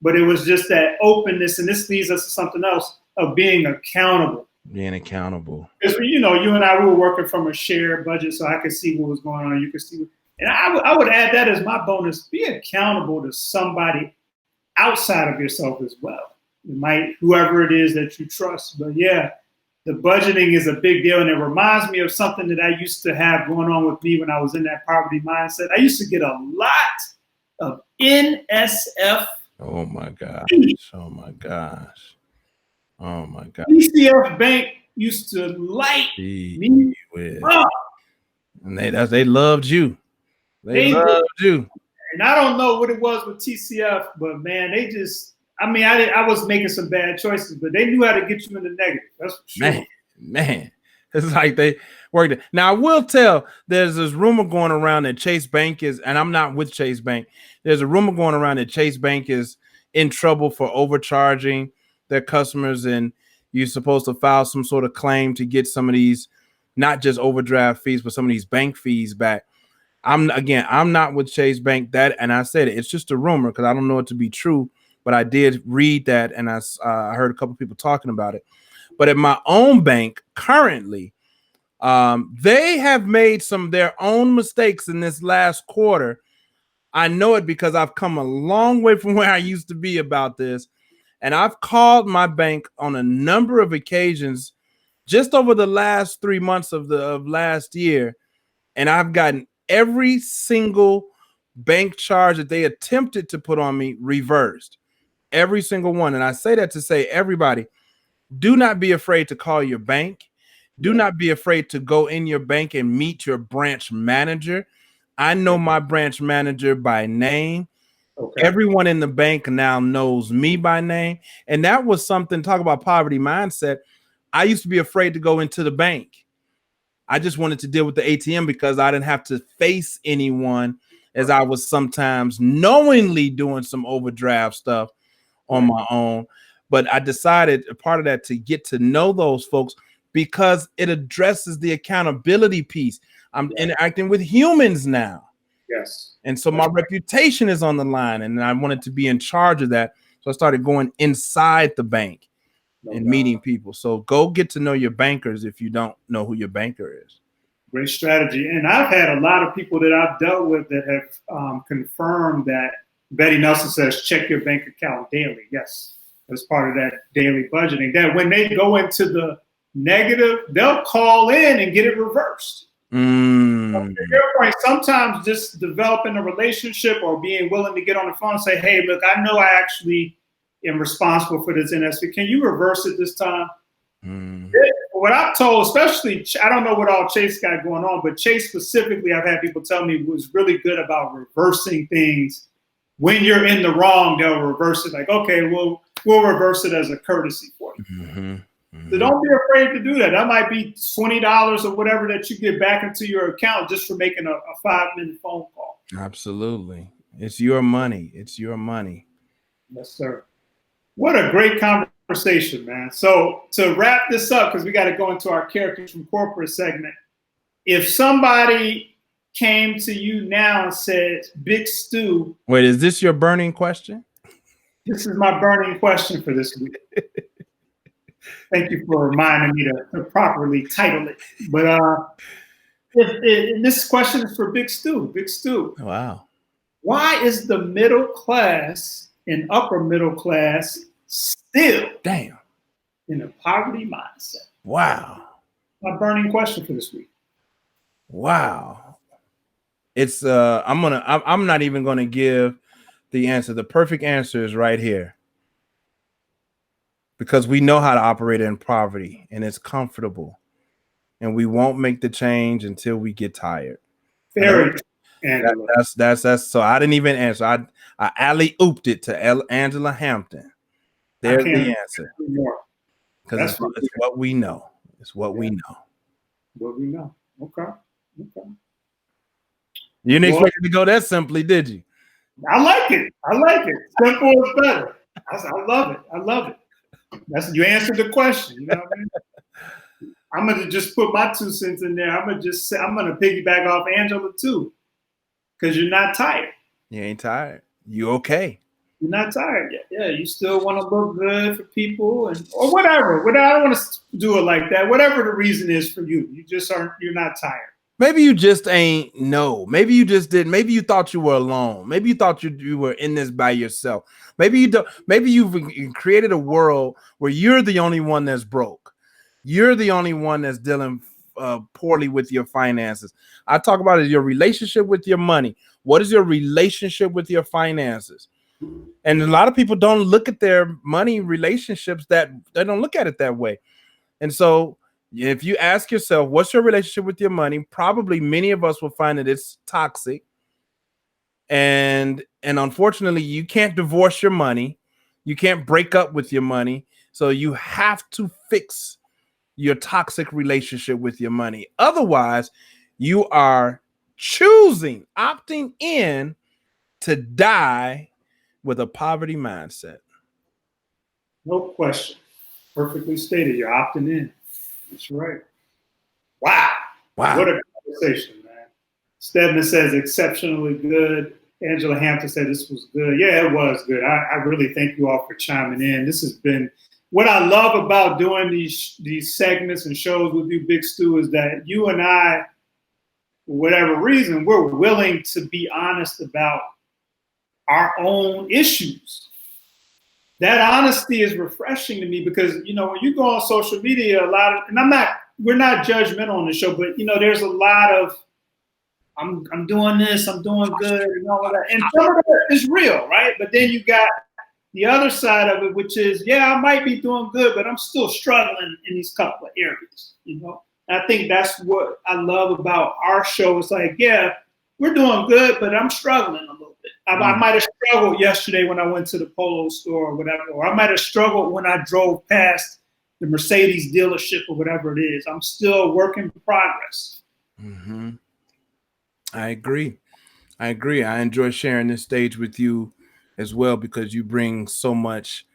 but it was just that openness. And this leads us to something else of being accountable. Being accountable. Because, you and I, we were working from a shared budget, so I could see what was going on. You could see. And I would add that as my bonus. Be accountable to somebody outside of yourself as well. It might, whoever it is that you trust. But yeah, the budgeting is a big deal. And it reminds me of something that I used to have going on with me when I was in that poverty mindset. I used to get a lot of NSF. Oh my gosh. Oh my gosh. Oh my God. TCF Bank used to light me up. And they loved you. They loved you. And I don't know what it was with TCF, but man, they just, I was making some bad choices, but they knew how to get you in the negative. That's for sure. Man. It's like they worked it. Now, I will tell, there's this rumor going around that Chase Bank is, and I'm not with Chase Bank. There's a rumor going around that Chase Bank is in trouble for overcharging their customers, and you're supposed to file some sort of claim to get some of these, not just overdraft fees, but some of these bank fees back. I'm not with Chase Bank. That, and I said it's just a rumor because I don't know it to be true, but I did read that, and I heard a couple people talking about it. But at my own bank currently, they have made some of their own mistakes in this last quarter. I know it because I've come a long way from where I used to be about this. And I've called my bank on a number of occasions just over the last 3 months of last year. And I've gotten every single bank charge that they attempted to put on me reversed. Every single one. And I say that to say, everybody, do not be afraid to call your bank. Do not be afraid to go in your bank and meet your branch manager. I know my branch manager by name. Okay. Everyone in the bank now knows me by name. And that was something, talk about poverty mindset. I used to be afraid to go into the bank. I just wanted to deal with the ATM because I didn't have to face anyone, as I was sometimes knowingly doing some overdraft stuff on my own. But I decided a part of that to get to know those folks because it addresses the accountability piece. I'm interacting with humans now. Yes. And so my reputation is on the line, and I wanted to be in charge of that. So I started going inside the bank and meeting people. So go get to know your bankers if you don't know who your banker is. Great strategy. And I've had a lot of people that I've dealt with that have confirmed that Betty Nelson says, check your bank account daily. Yes, as part of that daily budgeting. That when they go into the negative, they'll call in and get it reversed. To your point, sometimes just developing a relationship or being willing to get on the phone and say, hey, look, I know I actually am responsible for this NSF. Can you reverse it this time? What I've told, especially, I don't know what all Chase got going on, but Chase specifically, I've had people tell me was really good about reversing things. When you're in the wrong, they'll reverse it. Like, okay, we'll reverse it as a courtesy for you. So don't be afraid to do that. That might be $20 or whatever that you get back into your account just for making a 5-minute phone call. Absolutely. It's your money. It's your money. Yes, sir. What a great conversation, man. So to wrap this up, because we got to go into our characters from corporate segment. If somebody came to you now and said, Big Stu. Wait, is this your burning question? This is my burning question for this week. Thank you for reminding me to properly title it. But if this question is for Big Stu. Big Stu. Wow. Why is the middle class and upper middle class still in a poverty mindset? Wow. My burning question for this week. Wow. It's I'm not even gonna give the answer. The perfect answer is right here. Because we know how to operate in poverty and it's comfortable. And we won't make the change until we get tired. Very that's so I didn't even answer. I alley-ooped it to Angela Hampton. There's the answer. Because it's what we know. It's what we know. What we know. Okay. You didn't expect it to go that simply, did you? I like it. Simple is better. I love it. You answered the question. You know what I mean? I'm gonna just put my 2 cents in there. I'm gonna piggyback off Angela too, because you're not tired. You ain't tired. You okay? You're not tired yet. Yeah, you still want to look good for people or whatever. I don't want to do it like that. Whatever the reason is for you, you're not tired. Maybe you just ain't know. Maybe you just didn't. Maybe you thought you were alone. Maybe you thought you were in this by yourself. Maybe you don't. Maybe you've created a world where you're the only one that's broke. You're the only one that's dealing poorly with your finances. I talk about it, your relationship with your money. What is your relationship with your finances? And a lot of people don't look at their money relationships they don't look at it that way. And so if you ask yourself, what's your relationship with your money? Probably many of us will find that it's toxic. And unfortunately, you can't divorce your money. You can't break up with your money. So you have to fix your toxic relationship with your money. Otherwise, you are opting in to die with a poverty mindset. No question. Perfectly stated. You're opting in. That's right. Wow. What a conversation, man. Stedman says exceptionally good. Angela Hampton said this was good. Yeah, it was good. I really thank you all for chiming in. This has been what I love about doing these segments and shows with you, Big Stu, is that you and I, for whatever reason, we're willing to be honest about our own issues. That honesty is refreshing to me because, when you go on social media, we're not judgmental on the show, but there's a lot of, I'm doing this, I'm doing good, and all of that. And some of that is real, right? But then you got the other side of it, which is, I might be doing good, but I'm still struggling in these couple of areas, And I think that's what I love about our show. It's like, we're doing good, but I'm struggling a little bit. I might have struggled yesterday when I went to the Polo store or whatever, or I might have struggled when I drove past the Mercedes dealership or whatever it is. I'm still a work in progress. Mm-hmm. I agree. I enjoy sharing this stage with you as well because you bring so much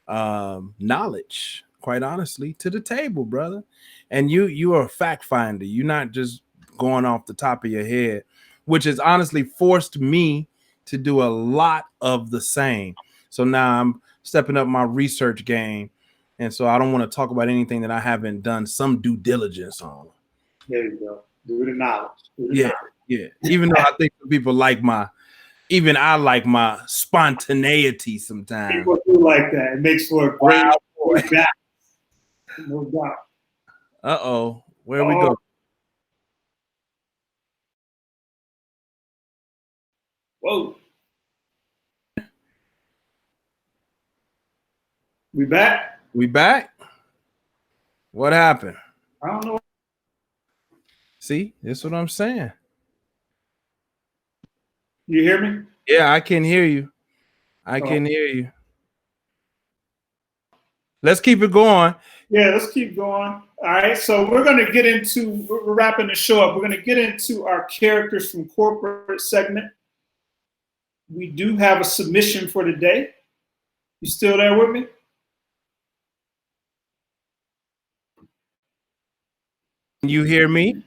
knowledge, quite honestly, to the table, brother. And you are a fact finder. You're not just going off the top of your head, which has honestly forced me to do a lot of the same. So now I'm stepping up my research game. And so I don't want to talk about anything that I haven't done some due diligence on. There you go. Do the knowledge. Yeah. Even though I think people like my Even I like my spontaneity sometimes. People do like that. It makes for a great balance. No doubt. Uh-oh. Where we go? Whoa. We back? We back? What happened? I don't know. See, that's what I'm saying. You hear me? Yeah, I can hear you. I can hear you. Let's keep it going. Yeah, let's keep going. All right, so we're going to get into, we're wrapping the show up. We're going to get into our characters from corporate segment. We do have a submission for today. You still there with me? Can you hear me?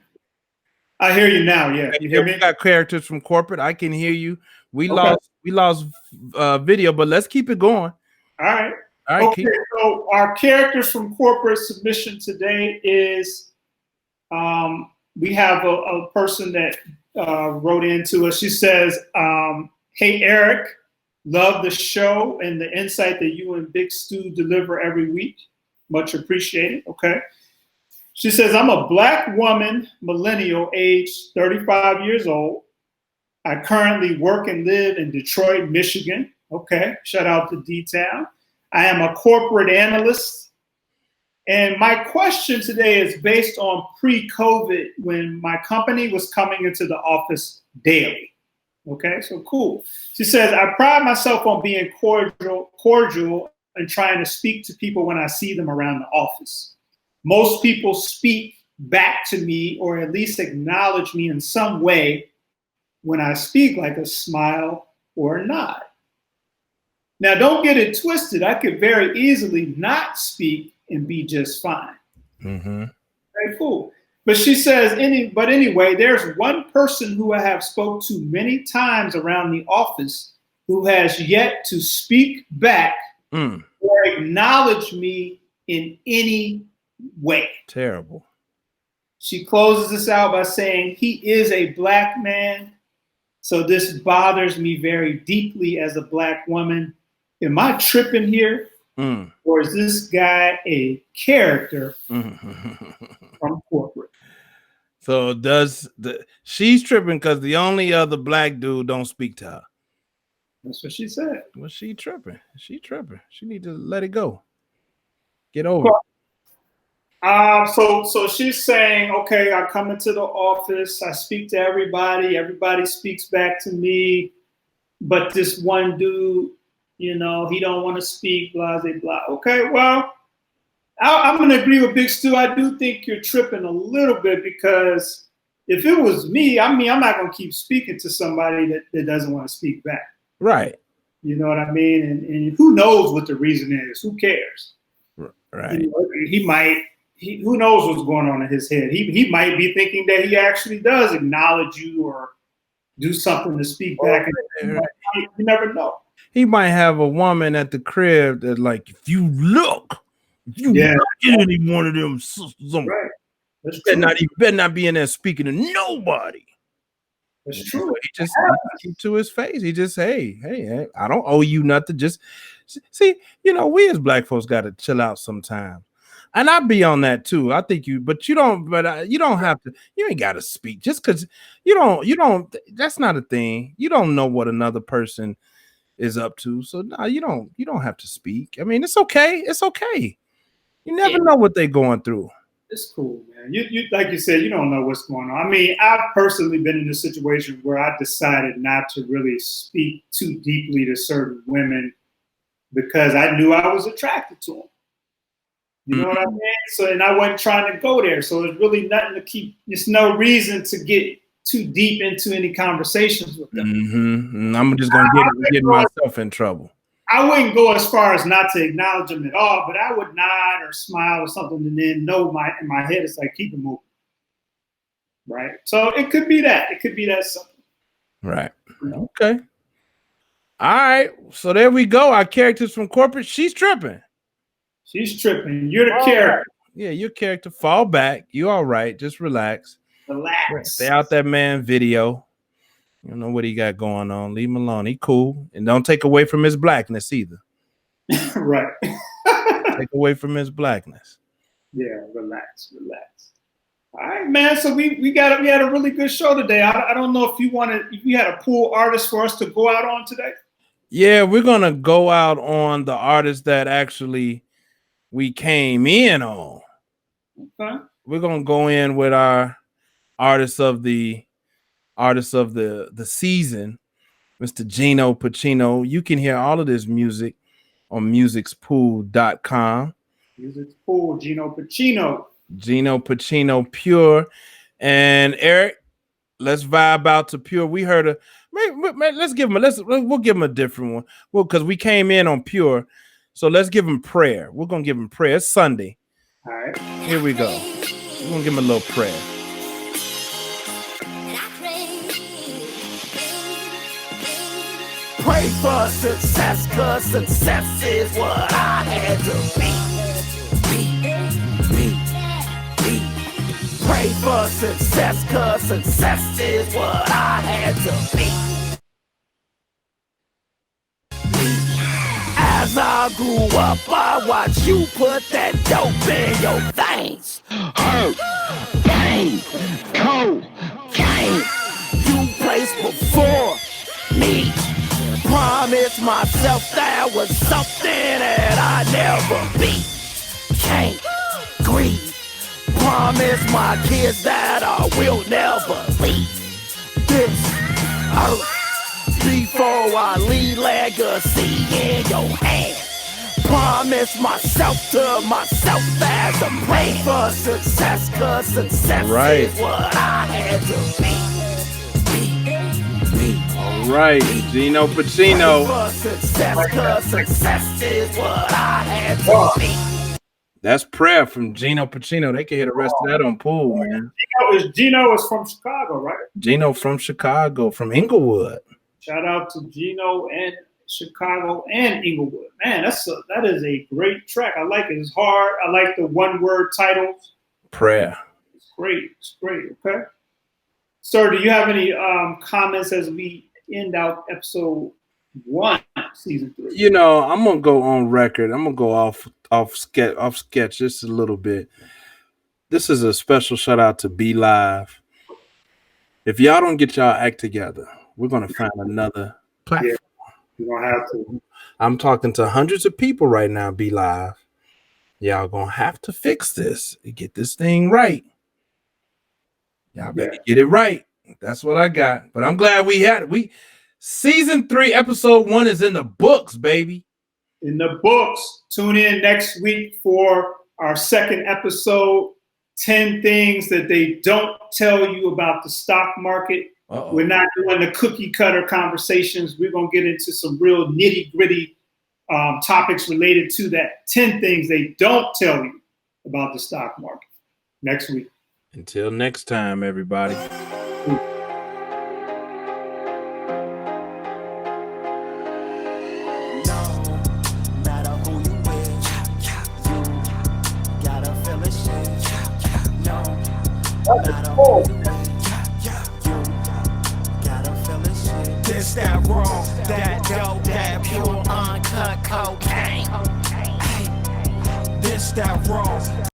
I hear you now. Yeah, you hear me? We got characters from corporate. I can hear you. We lost video, but let's keep it going. All right. All right. Okay. So our characters from corporate submission today is we have a person that wrote into us. She says, "Hey Eric, love the show and the insight that you and Big Stu deliver every week. Much appreciated." Okay. She says, "I'm a Black woman, millennial, age 35 years old. I currently work and live in Detroit, Michigan." Okay, shout out to D-Town. "I am a corporate analyst. And my question today is based on pre-COVID when my company was coming into the office daily." Okay, so cool. She says, "I pride myself on being cordial and trying to speak to people when I see them around the office. Most people speak back to me or at least acknowledge me in some way when I speak, like a smile or a nod. Now, don't get it twisted. I could very easily not speak and be just fine." Mm-hmm. Very cool. But she says, anyway, there's one person who I have spoke to many times around the office who has yet to speak back or acknowledge me in any way. Terrible. She closes this out by saying, "He is a Black man, so this bothers me very deeply as a Black woman. Am I tripping here? Or is this guy a character from corporate?" So she's tripping because the only other Black dude don't speak to her. That's what she said. Well, she tripping. She tripping. She need to let it go. Get over it. So she's saying, okay, I come into the office, I speak to everybody speaks back to me, but this one dude, he don't want to speak, blah, blah, blah. Okay, well, I'm going to agree with Big Stu. I do think you're tripping a little bit because if it was me, I'm not going to keep speaking to somebody that doesn't want to speak back. Right. You know what I mean? And who knows what the reason is? Who cares? Right. Who knows what's going on in his head? He might be thinking that he actually does acknowledge you or do something to speak back. You never know. He might have a woman at the crib that, like, if you look at any one of them sisters, right. You better not be in there speaking to nobody. That's true. He just keep to his face. He just, hey, I don't owe you nothing. Just see, we as Black folks got to chill out sometimes. And I'd be on that too. I think you don't have to, you ain't got to speak just because you don't, that's not a thing. You don't know what another person is up to. So no, you don't have to speak. I mean, it's okay. It's okay. You never know what they're going through. It's cool, man. You like you said, you don't know what's going on. I mean, I've personally been in a situation where I decided not to really speak too deeply to certain women because I knew I was attracted to them. You know what I mean? So, and I wasn't trying to go there. So it's really nothing to keep. There's no reason to get too deep into any conversations with them. Mm-hmm. I'm just gonna get myself in trouble. I wouldn't go as far as not to acknowledge them at all, but I would nod or smile or something, and then know in my head it's like keep it moving, right? So it could be that. It could be that simple. Right. Okay. All right. So there we go. Our characters from corporate. She's tripping. She's tripping. You're the character. Yeah, your character. Fall back. You all right. Just relax. Relax. Stay out that man video. You don't know what he got going on. Leave him alone. He cool. And don't take away from his blackness either. Right. Take away from his blackness. Yeah, relax. All right, man. So we had a really good show today. I don't know if you had a pool artist for us to go out on today. Yeah, we're gonna go out on the artist that actually we came in on. Okay. We're gonna go in with our artist of the season, Mr. Gino Pacino. You can hear all of this music on musicspool.com. Music's Pool, Gino Pacino. Gino Pacino Pure. And Eric, let's vibe out to Pure. We heard we'll give him a different one. Well, because we came in on Pure. So let's give him prayer. We're gonna give him prayer. It's Sunday. All right. Here we go. We're gonna give him a little prayer. Pray for success, cause success is what I had to be. Pray for success, cause success is what I had to be. As I grew up, I watched you put that dope in your veins. Hurt, pain, cocaine. You placed before me. Promised myself there was something that I'd never be. Can't grieve. Promise my kids that I will never leave this earth before I leave legacy in your hand. Promise myself to myself as a plan for success, cause success is what I had to be. All right, Gino Pacino. For success, cause success is what I had to be. That's prayer from Gino Pacino. They can hear the rest of that on Pool, man. Gino is from Chicago, right? Gino from Chicago, from Inglewood. Shout out to Gino and Chicago and Inglewood. Man, that is a great track. I like it. It's hard. I like the one-word titles. Prayer. It's great. Okay. Sir, do you have any comments as we end out episode 1, season 3? You know, I'm gonna go on record. I'm gonna go off sketch just a little bit. This is a special shout out to Be Live. If y'all don't get y'all act together, we're gonna find another platform. Yeah, you're gonna have to. I'm talking to hundreds of people right now. Be Live. Y'all gonna have to fix this and get this thing right. Y'all better get it right. That's what I got. But I'm glad we had it. Season 3, episode 1 is in the books, baby. In the books. Tune in next week for our second episode, 10 things that they don't tell you about the stock market. Uh-oh. We're not doing the cookie cutter conversations. We're going to get into some real nitty gritty topics related to that. 10 things they don't tell you about the stock market next week. Until next time, everybody. This that raw, that dope, that pure uncut cocaine. This that raw.